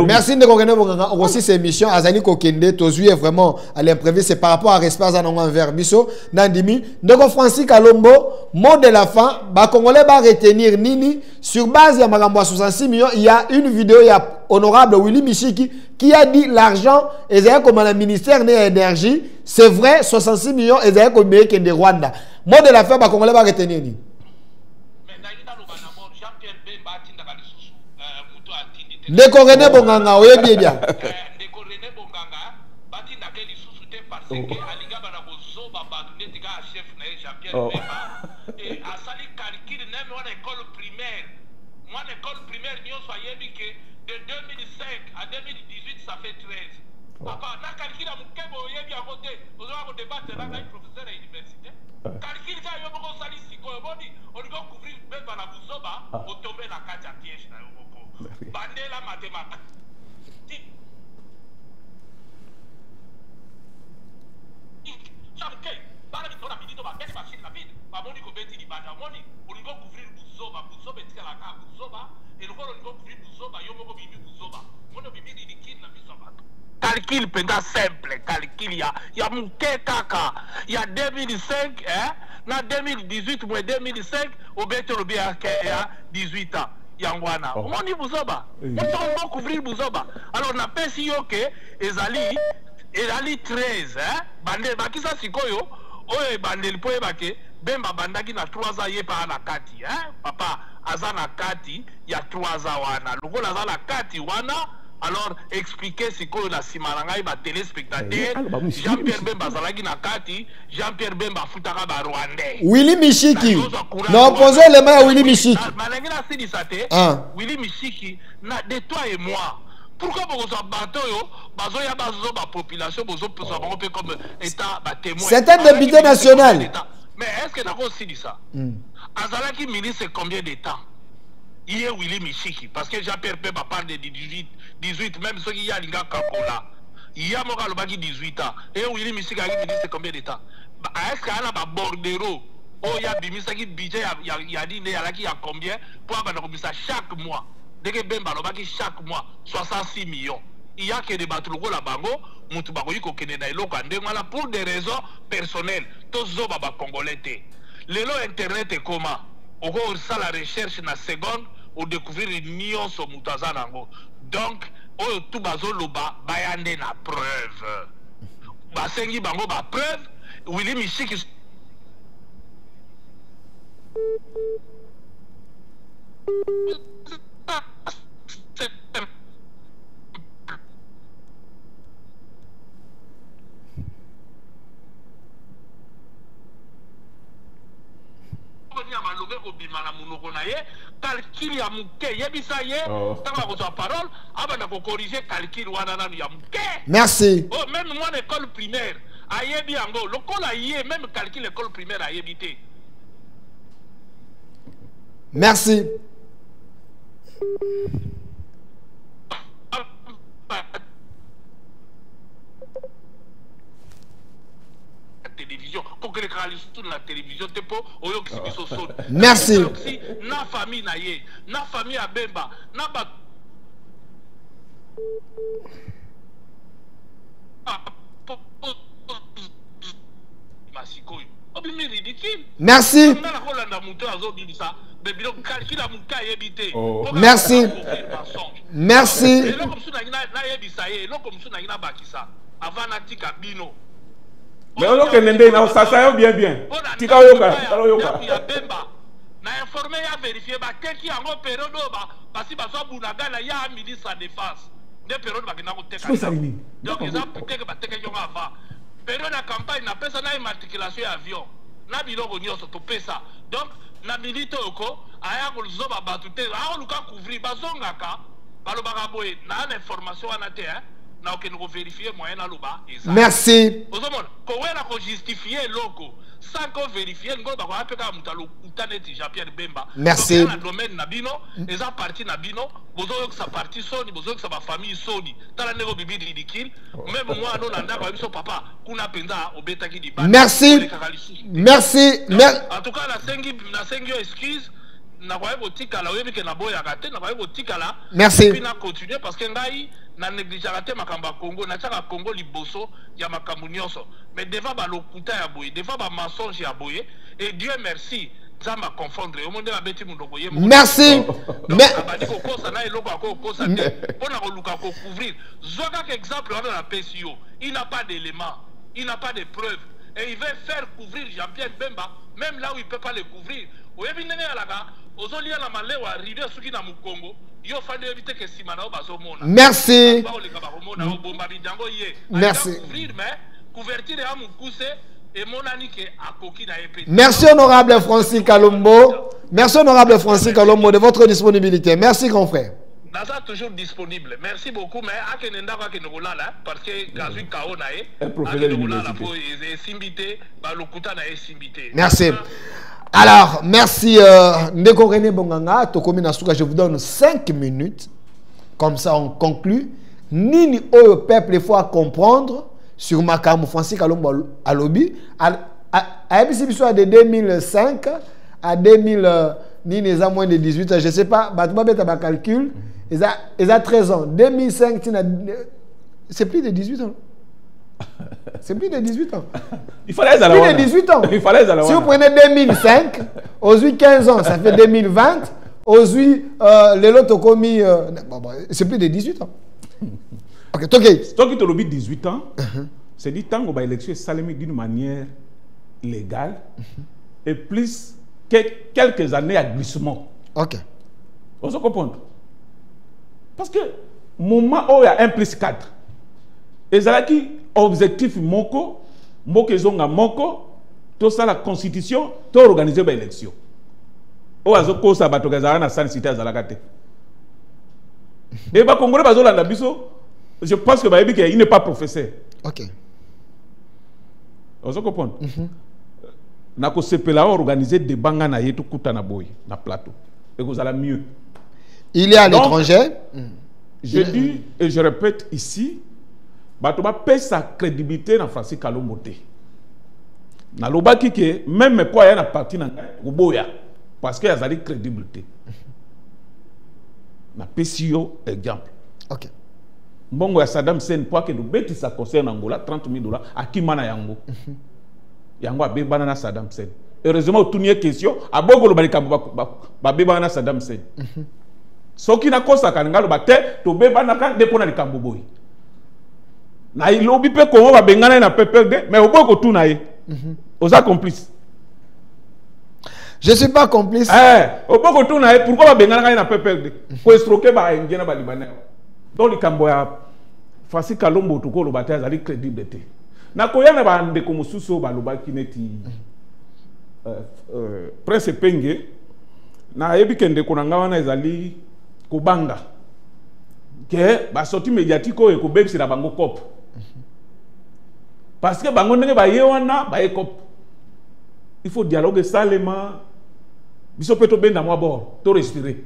Merci de Kogene aussi ces émissions Azani Kokende tozui vraiment à l'imprévu c'est par rapport à respect à envers biso Nandimi Ndeko Francis Kalombo mot de la fin ba congolais ba retenir nini sur base ya makambo 66 millions il y a une vidéo il y a honorable Willy Mishiki qui a dit l'argent ezaya comme le ministère de l'énergie c'est vrai 66 millions ezaya comme de Rwanda mot de la fin ba congolais ba retenir nini Ndeko René Bonganga oyebi bien. Ndeko René Bonganga bati na ke lisusu te parce que alinga bana bozoba batu netika chef na Jean-Pierre Bemba et asali calcul même wana école primaire. Moi école primaire nyonso ayebi que de 2005 à 2018 ça fait 13. Papa na calcul a mukebo oyebi a voter ozoba ko débattre na professeur à l'université. Calcul ka yo boko sali siko boni on doit couvrir Bemba na bozoba o tomber na kacha piège na yo. Bandela mathématique. Chamke, bana bitona bidito ba kesi machine na bid. Ba moni ko beti di banda moni, on go couvrir buzo ba buzo betika la ka buzo. buzoba et le rôle de couvrir buzoba yo moko bibi buzoba mono bibi didikine na biso bato calcul penda simple calcul ya muke kaka ya 2005 na 2018 moins 2005 au beto bien ya 18 ans yangwana on dit buzoba on va couvrir buzoba alors na pesi yo ke ezali 13 bande bakisa sikoyo oyo bandeli po ebake bemba bandaki na 3 ans ye pa na kati papa aza na kati ya 3 ans wana lokola aza na kati wana alors expliquer sikoyo na sima na ngai ba téléspectateur Jean-Pierre Bemba azalaki na kati Jean-Pierre Bemba afutaka ba Rwandais Willy Mishiki na opposé le maire Willy Mishiki malengi na sidisa te Willy Mishiki na de toi et moi. Pourquoi vous avez la population comme État témoin? C'est un député national. Mais est-ce que vous avez dit ça? Azalaki ministre combien de temps? Il est Willy Mishiki. Parce que Jean-Pierre Bemba parle de 18, même ceux qui y a l'Inga Kakola. Il y a Moral 18 ans. Et Willy Mishiki a ministre combien de temps? Est-ce qu'il y a un bordero? Oh, il y a un budget, il y a dit, il y a combien? Pour avoir chaque mois. Dès que Bemba lobaki chaque mois 66 millions. Il y a que des bateaux la bango, mutu bakoyi ko kende na eloko ndengala pour des raisons personnelles. Tozo baba congolais te. Lelo internet est comment? Oko ça la recherche na seconde ou découvrir nyonso mutu azanango. Donc oyo tout bazo loba bayande na preuve. Basengi bango ba preuve Willy Mishiki calcul ya muke yebisa ye tanga ko parole abana ko corriger calcul wana na ya muke. Merci. Oh même moi l'école primaire ayebi yango lokola ye même calcul l'école primaire ayebi te. Merci. Télévision pour que les sur la télévision merci na famille na ye na famille à Bemba na ba merci merci merci mais on a que na ça bien tika yoka na informé ya vérifier ba teki yango période ba basi bazwa bunaga na ya ministre de défense de période ba kina ko teka donc ils ont peut-être ba teka yonga avant période de campagne na pesa na immatriculation ya avion na biloko nyonso to pesa donc na milite oko aya ko zoba batute a luka couvrir bazongaka balobaka boye na information wana te na okene ko vérifier moyen na loba eza merci ozomona ko wena ko justifier loko sans qu'on vérifie ngo ba ko apeka mutalo utaneti Jean-Pierre Bemba merci na domaine na bino eza parti na bino bozo yo sa parti soni bozo yo sa ba famille soni tala nego bibi ridicule même moi non na ndako biso papa kuna penza obetaki di merci merci en tout cas na sengi excuse na kwa hiyo tikala oyebi ke na boya kate na kwa hiyo tikala merci puis na continuer parce que ngai na négligeaka te makamba Congo na tshaka Congo liboso ya makambu nyonso mais devant ba lokuta ya boye devant ba mensonge ya boye et Dieu merci zamba confondre au monde la beti mundoko ye merci mais abadi ko kosa na eloko ko kosa te pona ko luka ko couvrir zoka que exemple on a PCO il n'a pas d'éléments il n'a pas de preuves et il veut faire couvrir Jean-Pierre Bemba même là où il peut pas le couvrir oyebi ndenge alaka ozolia na malewa rivière suki na mukongo yo fande éviter que simana bazomona merci merci mais couverture ya mukuse et monanike akoki na epé merci honorable Francis Kalombo merci honorable Francis Kalombo de votre disponibilité merci grand frère Naza toujours disponible. Merci beaucoup, mais à Kenenda va Kenogolala, parce que Kazu Kaona est merci. Alors, merci Ndeko René Bonganga, Tokomi Nasuka, je vous donne 5 minutes. Comme ça, on conclut. Nini au peuple, il faut comprendre sur Makamu Francis Kalombo à Lobby. À de 2005 à 2000. ni les moins de 18 ans. Je ne sais pas, tu as calcul. Ils ont 13 ans. 2005, c'est plus de 18 ans. C'est plus de 18 ans. Il fallait plus de 18 ans. Il fallait si vous prenez 2005, aujourd'hui 15 ans, ça fait 2020. Aujourd'hui, les lots ont commis. C'est plus de 18 ans. Ok, toi qui te lobby 18 ans, c'est dit tant qu'on va élection salémé d'une manière légale et plus que quelques années à glissement. Ok. On se comprend. Parce que moment où il y a 1 plus 4, et ça qui objectif moko zonga moko, tout ça la constitution, tout organiser l'élection. Ou à zoko ça bato gazara na san cité azalakate. Et ba congolais bazolanda biso. Je pense que il n'est pas professeur. Ok. On se comprend. Nako sepela organiser des bangas na yetu kuta na boy na plateau. Et vous allez mieux. Il est à l'étranger. Je dis et je répète ici, Batoba paie sa crédibilité dans Francis Kalombote. Na lobaki ke même quoi ya na parti na boya parce que y a zali crédibilité. Na pesio exemple. Ok. Mbongo ya Saddam Hussein pour que nous bêtis ça concerne Angola $30,000 à qui mana yango. Yango a bébana na Saddam Hussein. Heureusement tout n'y question à bongo lo balika ba bébana na Saddam Hussein. Ce qui n'a kosa kananga lo bate to bébana kan dépona li kambo boy. Na ilobi pe ko ba bengana na PPRD mais au boko tout na ye. Aux complices. Je ne suis pas complice. Au boko tout na ye pourquoi ba bengana na PPRD? Ko estroquer ba ngena ba libanais. Donc, les Camboya, Francis Kalombo, tout le bataille, a crédibilité. Na koyana ba ndeko mususu ba lobaki neti Prince Penge na yebi kende konanga wana ezali kobanga ke ba sorti médiatique ko ekobebisi na bango cop parce que bango ndenge ba ye wana ba cop il faut dialogue salema biso peto benda mwa bord to respirer.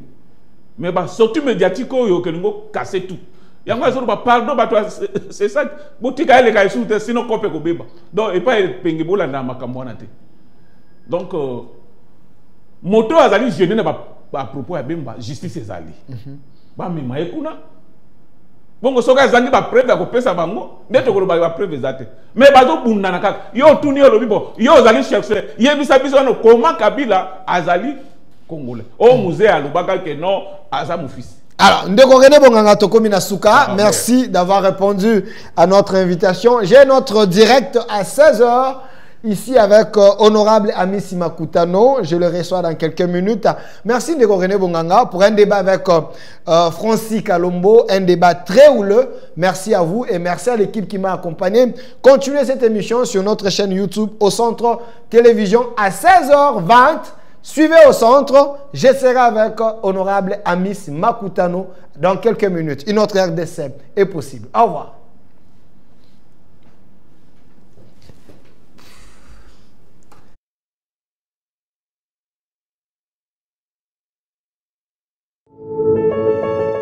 Mais bah sorti médiatique yo que nous casser tout. Yango azoro ba pardon ba c'est ça botika ele ka sous sinon copé ko beba. Donc et pas penge bola na makambo na te. Donc moto azali gêné na ba propos ya bemba justice ezali. Ba mema ekuna. Bongo soka zangi ba preuve ko pesa bango ndeto ko ba preuve zate. Mais bazo bunda na kaka yo tuni yo lobibo yo azali chercher yebisa biso no comment Kabila azali Congolais. Au musée à Lubaka que non, à sa mon fils. Alors, Ndeko René Bonganga Tokomina Souka, merci d'avoir répondu à notre invitation. J'ai notre direct à 16h ici avec honorable Amici Makutano. Je le reçois dans quelques minutes. Merci Ndeko René Bonganga pour un débat avec Francis Kalombo, un débat très houleux. Merci à vous et merci à l'équipe qui m'a accompagné. Continuez cette émission sur notre chaîne YouTube au Centre Télévision à 16h20. Suivez au centre, je serai avec honorable Amici Makutano dans quelques minutes. Une autre RDC est possible. Au revoir.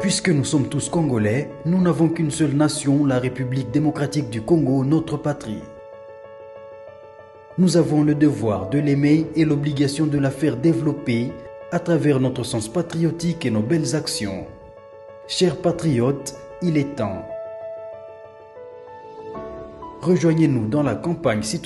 Puisque nous sommes tous Congolais, nous n'avons qu'une seule nation, la République démocratique du Congo, notre patrie. Nous avons le devoir de l'aimer et l'obligation de la faire développer à travers notre sens patriotique et nos belles actions. Chers patriotes, il est temps. Rejoignez-nous dans la campagne citoyenne.